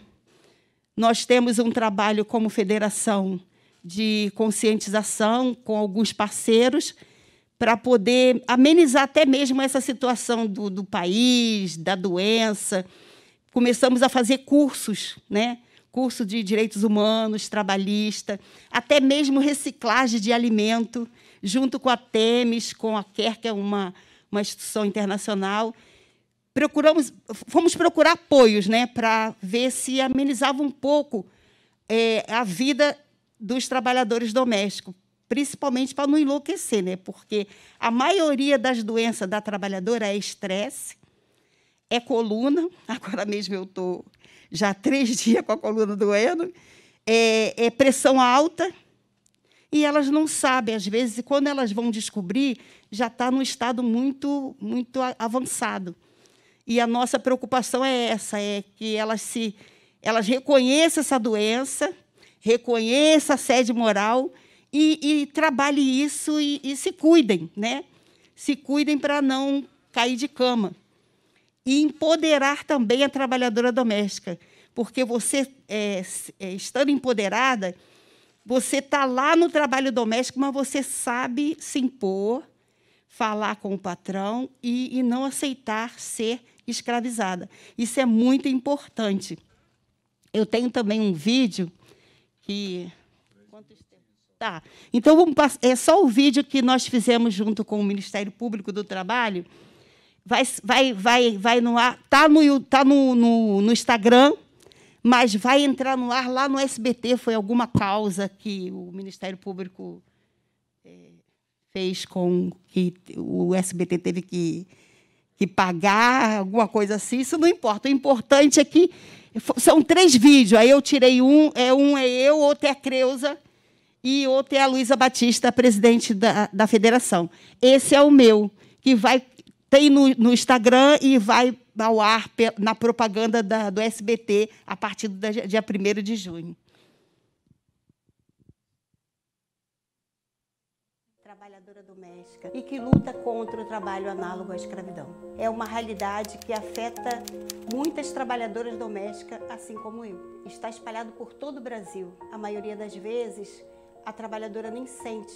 Nós temos um trabalho como federação de conscientização com alguns parceiros, para poder amenizar até mesmo essa situação do país, da doença. Começamos a fazer cursos, né? Curso de direitos humanos, trabalhista, até mesmo reciclagem de alimento, junto com a Temis, com a CARE, que é uma instituição internacional, fomos procurar apoios, né, para ver se amenizava um pouco a vida dos trabalhadores domésticos, principalmente para não enlouquecer, né, porque a maioria das doenças da trabalhadora é estresse, é coluna, agora mesmo eu estou já há 3 dias com a coluna doendo, é pressão alta, e elas não sabem, às vezes, e quando elas vão descobrir, já está num estado muito, muito avançado. E a nossa preocupação é essa, é que elas reconheçam essa doença, reconheçam a assédio moral e trabalhem isso e se cuidem, né? Se cuidem para não cair de cama. E empoderar também a trabalhadora doméstica, porque você, estando empoderada, você está lá no trabalho doméstico, mas você sabe se impor, falar com o patrão e não aceitar ser escravizada. Isso é muito importante. Eu tenho também um vídeo que... Tá. Então, é só o vídeo que nós fizemos junto com o Ministério Público do Trabalho. Vai no ar, está no Instagram, mas vai entrar no ar lá no SBT. Foi alguma causa que o Ministério Público fez com que o SBT teve que pagar, alguma coisa assim. Isso não importa. O importante é que são 3 vídeos. Aí eu tirei um é eu, outro é a Creuza e outro é a Luísa Batista, presidente da federação. Esse é o meu, que tem no Instagram e vai ao ar na propaganda do SBT a partir do dia 1º de junho. Trabalhadora doméstica e que luta contra o trabalho análogo à escravidão. É uma realidade que afeta muitas trabalhadoras domésticas, assim como eu. Está espalhado por todo o Brasil. A maioria das vezes, a trabalhadora nem sente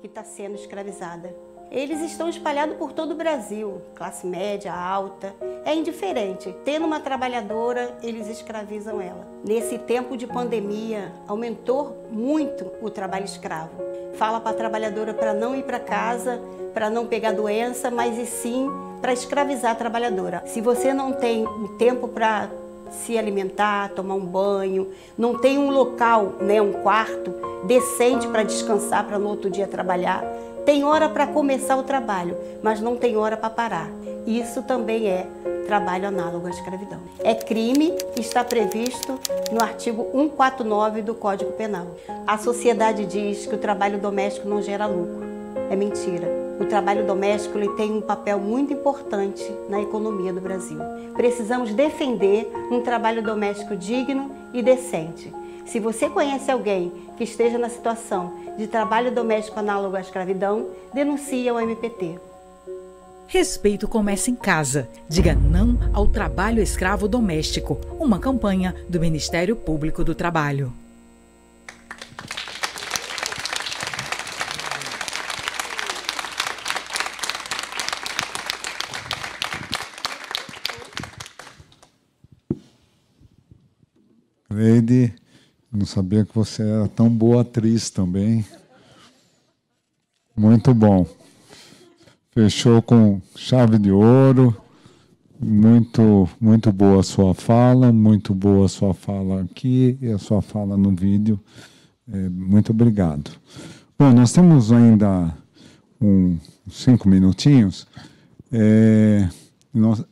que está sendo escravizada. Eles estão espalhados por todo o Brasil, classe média, alta, é indiferente. Tendo uma trabalhadora, eles escravizam ela. Nesse tempo de pandemia, aumentou muito o trabalho escravo. Fala para a trabalhadora para não ir para casa, para não pegar doença, mas e sim para escravizar a trabalhadora. Se você não tem um tempo para se alimentar, tomar um banho, não tem um local, né, um quarto decente para descansar, para no outro dia trabalhar, tem hora para começar o trabalho, mas não tem hora para parar. Isso também é trabalho análogo à escravidão. É crime e está previsto no artigo 149 do Código Penal. A sociedade diz que o trabalho doméstico não gera lucro. É mentira. O trabalho doméstico ele tem um papel muito importante na economia do Brasil. Precisamos defender um trabalho doméstico digno e decente. Se você conhece alguém que esteja na situação de trabalho doméstico análogo à escravidão, denuncie ao MPT. Respeito começa em casa. Diga não ao trabalho escravo doméstico. Uma campanha do Ministério Público do Trabalho. Cleide, não sabia que você era tão boa atriz também. Muito bom. Fechou com chave de ouro. Muito, muito boa a sua fala, muito boa a sua fala aqui e a sua fala no vídeo. Muito obrigado. Bom, nós temos ainda 5 minutinhos.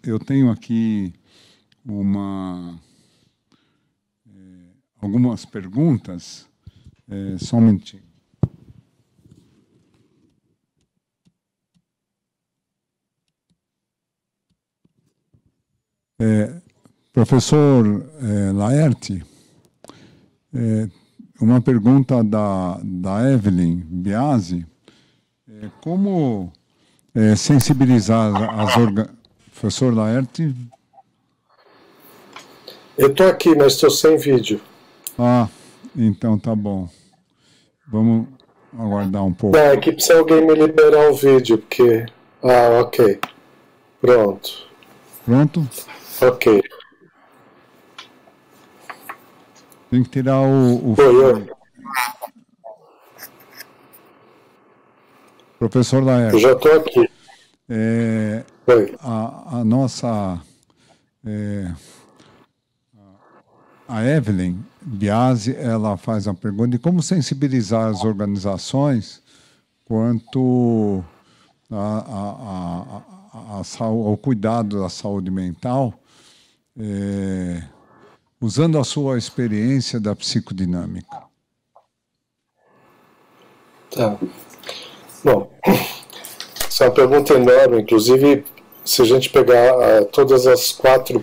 Eu tenho aqui algumas perguntas. Só um minutinho. Professor Laerte, uma pergunta da Evelyn Biasi. Como sensibilizar Professor Laerte? Eu estou aqui, mas estou sem vídeo. Ah, então tá bom. Vamos aguardar um pouco. Não, é que precisa alguém me liberar o vídeo, porque... Ah, ok. Pronto. Pronto? Ok. Tem que tirar o Professor Laerte. Eu já estou aqui. a nossa... a Evelyn Biasi, ela faz a pergunta de como sensibilizar as organizações quanto ao cuidado da saúde mental, usando a sua experiência da psicodinâmica. Tá. Bom, essa é uma pergunta enorme. Inclusive, se a gente pegar todas as 4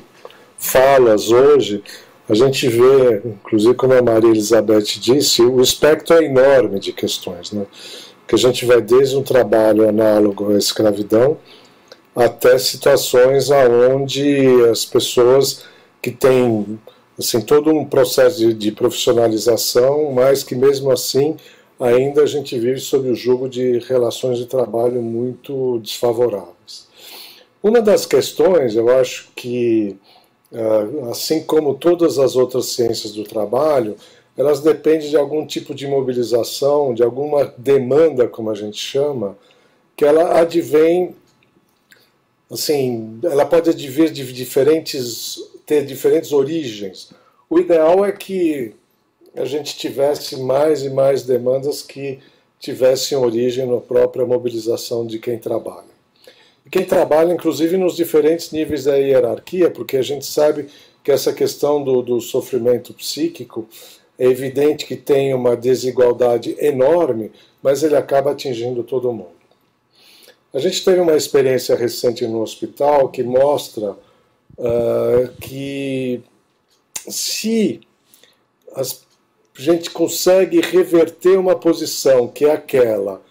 falas hoje, a gente vê, inclusive como a Maria Elizabeth disse, o espectro é enorme de questões, né? Que a gente vai desde um trabalho análogo à escravidão até situações onde as pessoas que têm assim, todo um processo de profissionalização, mas que mesmo assim ainda a gente vive sob o jugo de relações de trabalho muito desfavoráveis. Uma das questões, eu acho que, assim como todas as outras ciências do trabalho, elas dependem de algum tipo de mobilização, de alguma demanda, como a gente chama, que ela advém, assim, ela pode advir de ter diferentes origens. O ideal é que a gente tivesse mais e mais demandas que tivessem origem na própria mobilização de quem trabalha. E quem trabalha, inclusive, nos diferentes níveis da hierarquia, porque a gente sabe que essa questão do sofrimento psíquico é evidente que tem uma desigualdade enorme, mas ele acaba atingindo todo mundo. A gente teve uma experiência recente no hospital que mostra que se a gente consegue reverter uma posição que é aquela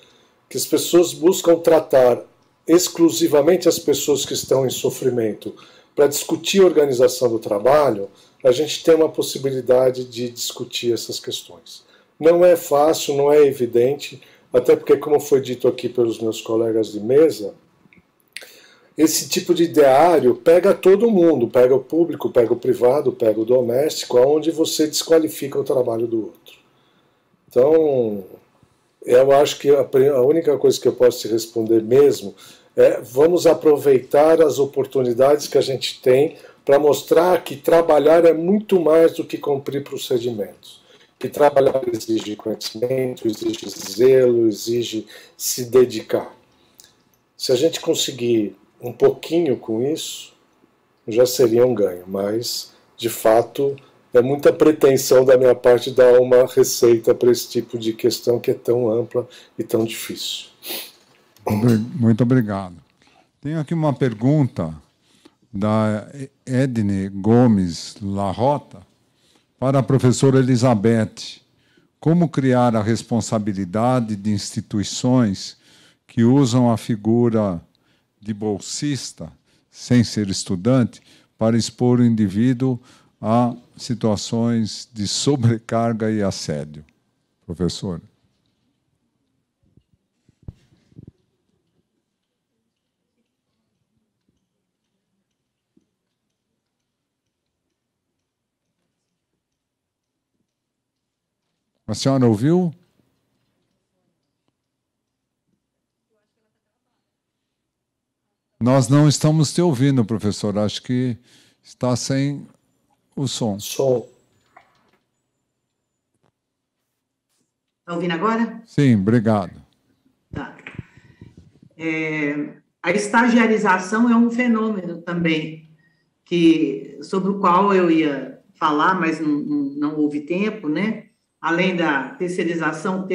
que as pessoas buscam tratar exclusivamente as pessoas que estão em sofrimento para discutir a organização do trabalho, a gente tem uma possibilidade de discutir essas questões. Não é fácil, não é evidente, até porque, como foi dito aqui pelos meus colegas de mesa, esse tipo de ideário pega todo mundo, pega o público, pega o privado, pega o doméstico, onde você desqualifica o trabalho do outro. Então, eu acho que a única coisa que eu posso te responder mesmo é: vamos aproveitar as oportunidades que a gente tem para mostrar que trabalhar é muito mais do que cumprir procedimentos. Que trabalhar exige conhecimento, exige zelo, exige se dedicar. Se a gente conseguir um pouquinho com isso, já seria um ganho, mas, de fato, é muita pretensão da minha parte dar uma receita para esse tipo de questão que é tão ampla e tão difícil. Muito obrigado. Tenho aqui uma pergunta da Edne Gomes Larrota para a professora Elizabeth. Como criar a responsabilidade de instituições que usam a figura de bolsista, sem ser estudante, para expor o indivíduo a situações de sobrecarga e assédio? Professor. A senhora ouviu? Nós não estamos te ouvindo, professor. Acho que está sem o som. Som. Está ouvindo agora? Sim, obrigado. Tá. A estagiarização é um fenômeno também sobre o qual eu ia falar, mas não houve tempo, né? Além da terceirização,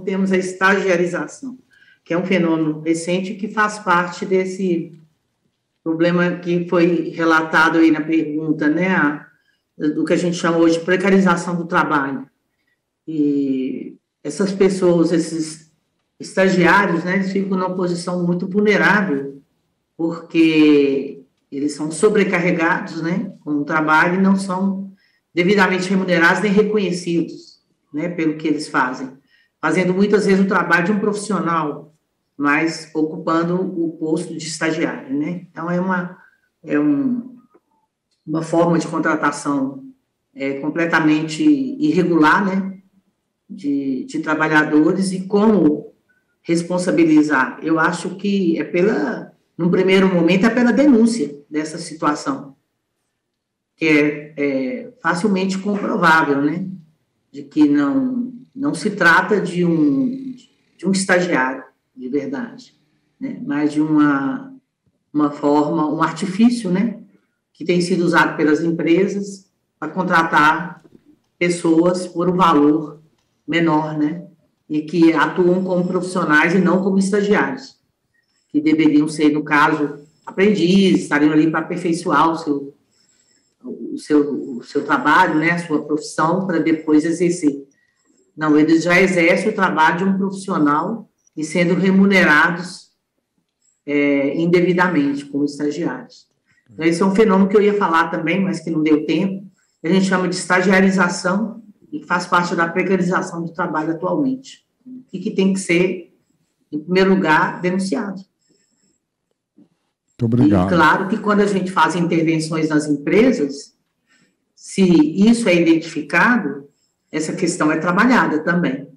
temos a estagiarização, que é um fenômeno recente que faz parte desse problema que foi relatado aí na pergunta, né? Do que a gente chama hoje de precarização do trabalho. E essas pessoas, esses estagiários, né, eles ficam numa posição muito vulnerável, porque eles são sobrecarregados, né, com o trabalho e não são devidamente remunerados nem reconhecidos, né, pelo que eles fazem, fazendo muitas vezes o trabalho de um profissional, mas ocupando o posto de estagiário, né? Então é uma forma de contratação completamente irregular, né, de trabalhadores. E como responsabilizar? Eu acho que é pela num primeiro momento, é pela denúncia dessa situação, que é facilmente comprovável, né? De que não se trata de um estagiário, de verdade, né? Mas de uma forma, um artifício, né? Que tem sido usado pelas empresas para contratar pessoas por um valor menor, né? E que atuam como profissionais e não como estagiários, que deveriam ser, no caso, aprendizes, estariam ali para aperfeiçoar o seu trabalho, né? A sua profissão, para depois exercer. Não, eles já exercem o trabalho de um profissional e sendo remunerados indevidamente, como estagiários. Então, esse é um fenômeno que eu ia falar também, mas que não deu tempo. A gente chama de estagiarização e faz parte da precarização do trabalho atualmente. E que tem que ser, em primeiro lugar, denunciado. Muito obrigado. E claro que quando a gente faz intervenções nas empresas, se isso é identificado, essa questão é trabalhada também.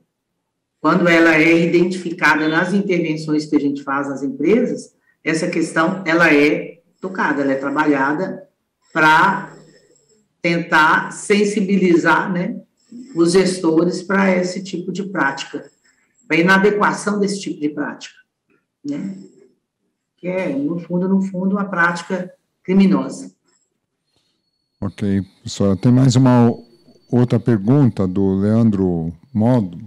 Quando ela é identificada nas intervenções que a gente faz nas empresas, essa questão, ela é tocada, ela é trabalhada para tentar sensibilizar, né, os gestores para esse tipo de prática, para a inadequação desse tipo de prática, né, que é, no fundo, uma prática criminosa. Ok, professora. Tem mais uma outra pergunta do Leandro Modo,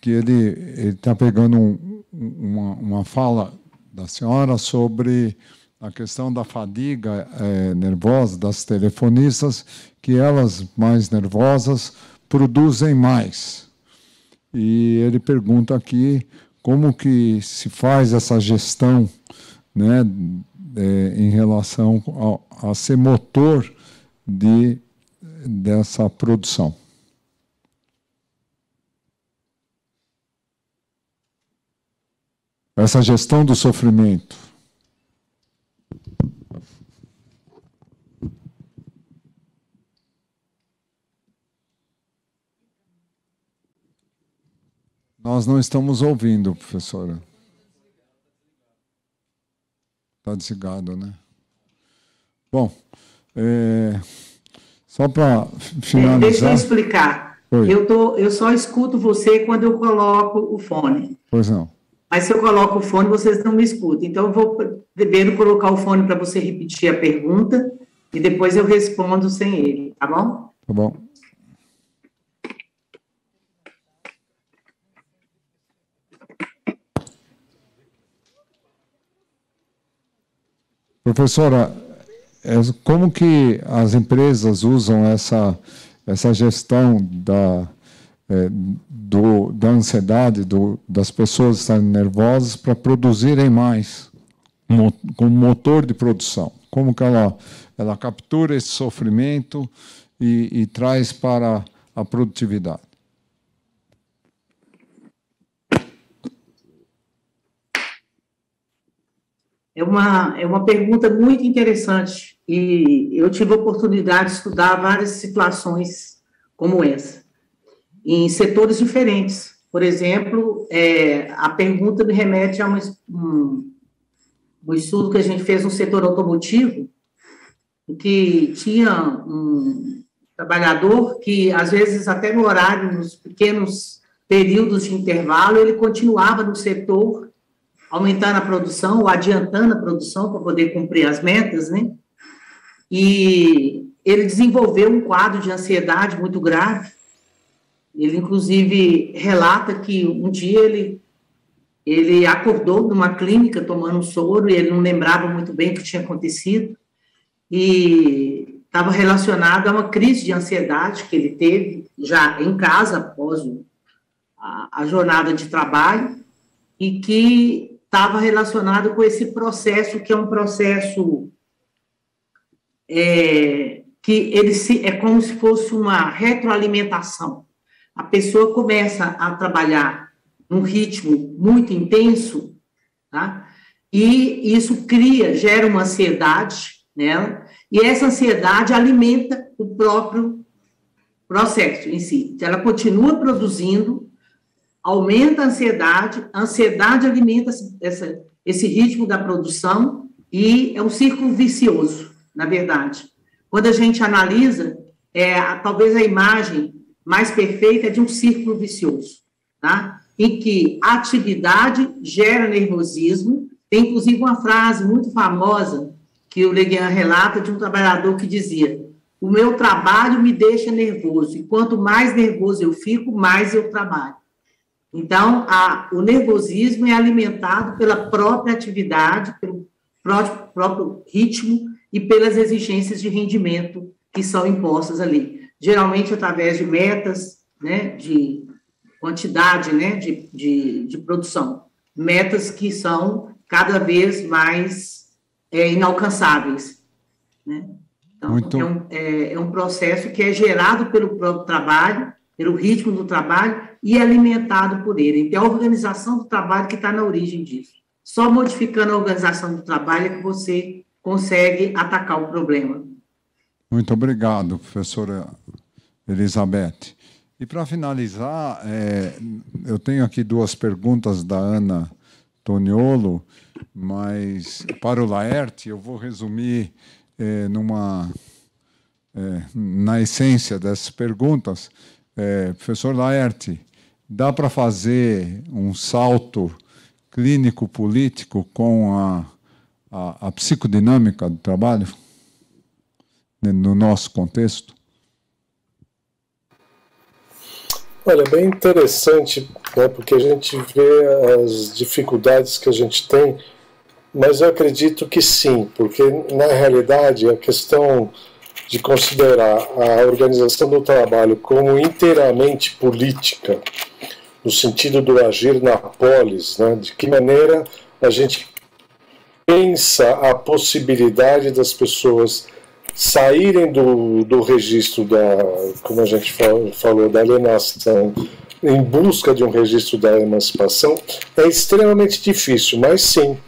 que ele está pegando uma fala da senhora sobre a questão da fadiga nervosa das telefonistas, que elas mais nervosas produzem mais. E ele pergunta aqui como que se faz essa gestão, né, em relação a ser motor dessa produção. Essa gestão do sofrimento. Nós não estamos ouvindo, professora. Está desligado, né? Bom, só para finalizar... Deixa eu explicar. Eu só escuto você quando eu coloco o fone. Pois não. Mas se eu coloco o fone, vocês não me escutam. Então, eu vou devendo colocar o fone para você repetir a pergunta e depois eu respondo sem ele, tá bom? Tá bom. Professora, como que as empresas usam essa gestão da ansiedade, das pessoas estarem nervosas para produzirem mais, como motor de produção? Como que ela captura esse sofrimento e traz para a produtividade? É uma pergunta muito interessante e eu tive a oportunidade de estudar várias situações como essa, em setores diferentes. Por exemplo, a pergunta me remete a um estudo que a gente fez no setor automotivo, que tinha um trabalhador que, às vezes, até no horário, nos pequenos períodos de intervalo, ele continuava no setor, aumentando a produção ou adiantando a produção para poder cumprir as metas, né? E ele desenvolveu um quadro de ansiedade muito grave. Ele, inclusive, relata que um dia ele acordou numa clínica tomando um soro e ele não lembrava muito bem o que tinha acontecido e estava relacionado a uma crise de ansiedade que ele teve já em casa após a jornada de trabalho e que estava relacionado com esse processo, que é um processo que é como se fosse uma retroalimentação. A pessoa começa a trabalhar num ritmo muito intenso, tá? E isso gera uma ansiedade nela, e essa ansiedade alimenta o próprio processo em si. Então, ela continua produzindo, aumenta a ansiedade alimenta esse ritmo da produção, e é um círculo vicioso, na verdade. Quando a gente analisa, talvez a imagem mais perfeita é de um círculo vicioso, tá? Em que a atividade gera nervosismo. Tem, inclusive, uma frase muito famosa que o Le Guin relata de um trabalhador que dizia: o meu trabalho me deixa nervoso, e quanto mais nervoso eu fico, mais eu trabalho. Então, o nervosismo é alimentado pela própria atividade, pelo próprio ritmo e pelas exigências de rendimento que são impostas ali. Geralmente, através de metas, né, de quantidade, né, de produção. Metas que são cada vez mais inalcançáveis, né? Então, é um processo que é gerado pelo próprio trabalho, pelo ritmo do trabalho e alimentado por ele. Então, é a organização do trabalho que está na origem disso. Só modificando a organização do trabalho é que você consegue atacar o problema. Muito obrigado, professora Elizabeth. E, para finalizar, eu tenho aqui 2 perguntas da Ana Toniolo, mas para o Laerte eu vou resumir na essência dessas perguntas. Professor Laerte, dá para fazer um salto clínico-político com a psicodinâmica do trabalho no nosso contexto? Olha, bem interessante, né, porque a gente vê as dificuldades que a gente tem, mas eu acredito que sim, porque, na realidade, a questão de considerar a organização do trabalho como inteiramente política, no sentido do agir na polis, né, de que maneira a gente pensa a possibilidade das pessoas saírem do registro como a gente falou, da alienação, em busca de um registro da emancipação, é extremamente difícil, mas sim,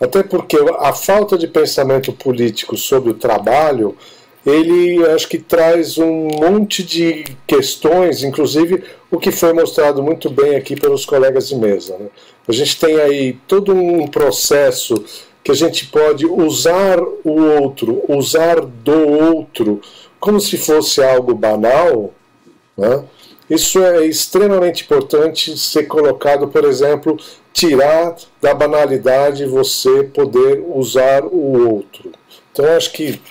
até porque a falta de pensamento político sobre o trabalho, ele acho que traz um monte de questões, inclusive o que foi mostrado muito bem aqui pelos colegas de mesa, né? A gente tem aí todo um processo que a gente pode usar o outro, usar do outro, como se fosse algo banal, né? Isso é extremamente importante ser colocado, por exemplo, tirar da banalidade você poder usar o outro. Então, eu acho que,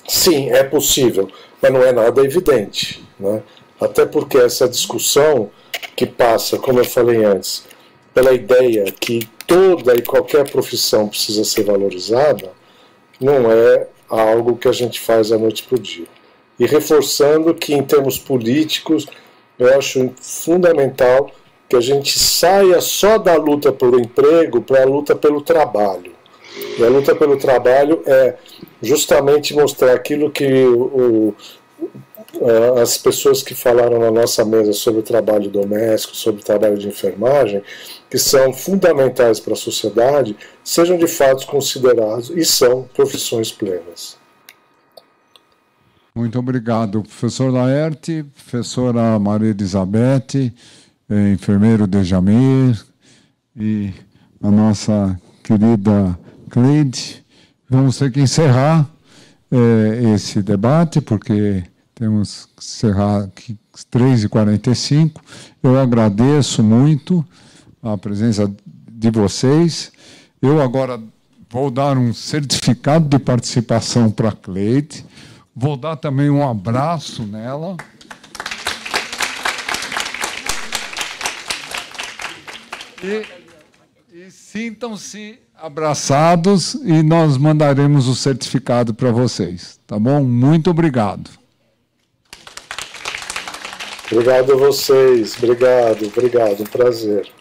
sim, é possível, mas não é nada evidente, né? Até porque essa discussão que passa, como eu falei antes, pela ideia que toda e qualquer profissão precisa ser valorizada, não é algo que a gente faz da noite para o dia. E reforçando que, em termos políticos, eu acho fundamental que a gente saia só da luta pelo emprego para a luta pelo trabalho. E a luta pelo trabalho é justamente mostrar aquilo que as pessoas que falaram na nossa mesa sobre o trabalho doméstico, sobre o trabalho de enfermagem, que são fundamentais para a sociedade, sejam de fato considerados e são profissões plenas. Muito obrigado, professor Laerte, professora Maria Elizabeth, enfermeiro Dejamir e a nossa querida Cleide. Vamos ter que encerrar esse debate, porque temos que encerrar aqui às 3h45. Eu agradeço muito a presença de vocês. Eu agora vou dar um certificado de participação para a Cleide. Vou dar também um abraço nela. E sintam-se abraçados e nós mandaremos o certificado para vocês. Tá bom? Muito obrigado. Obrigado a vocês. Obrigado. Um prazer.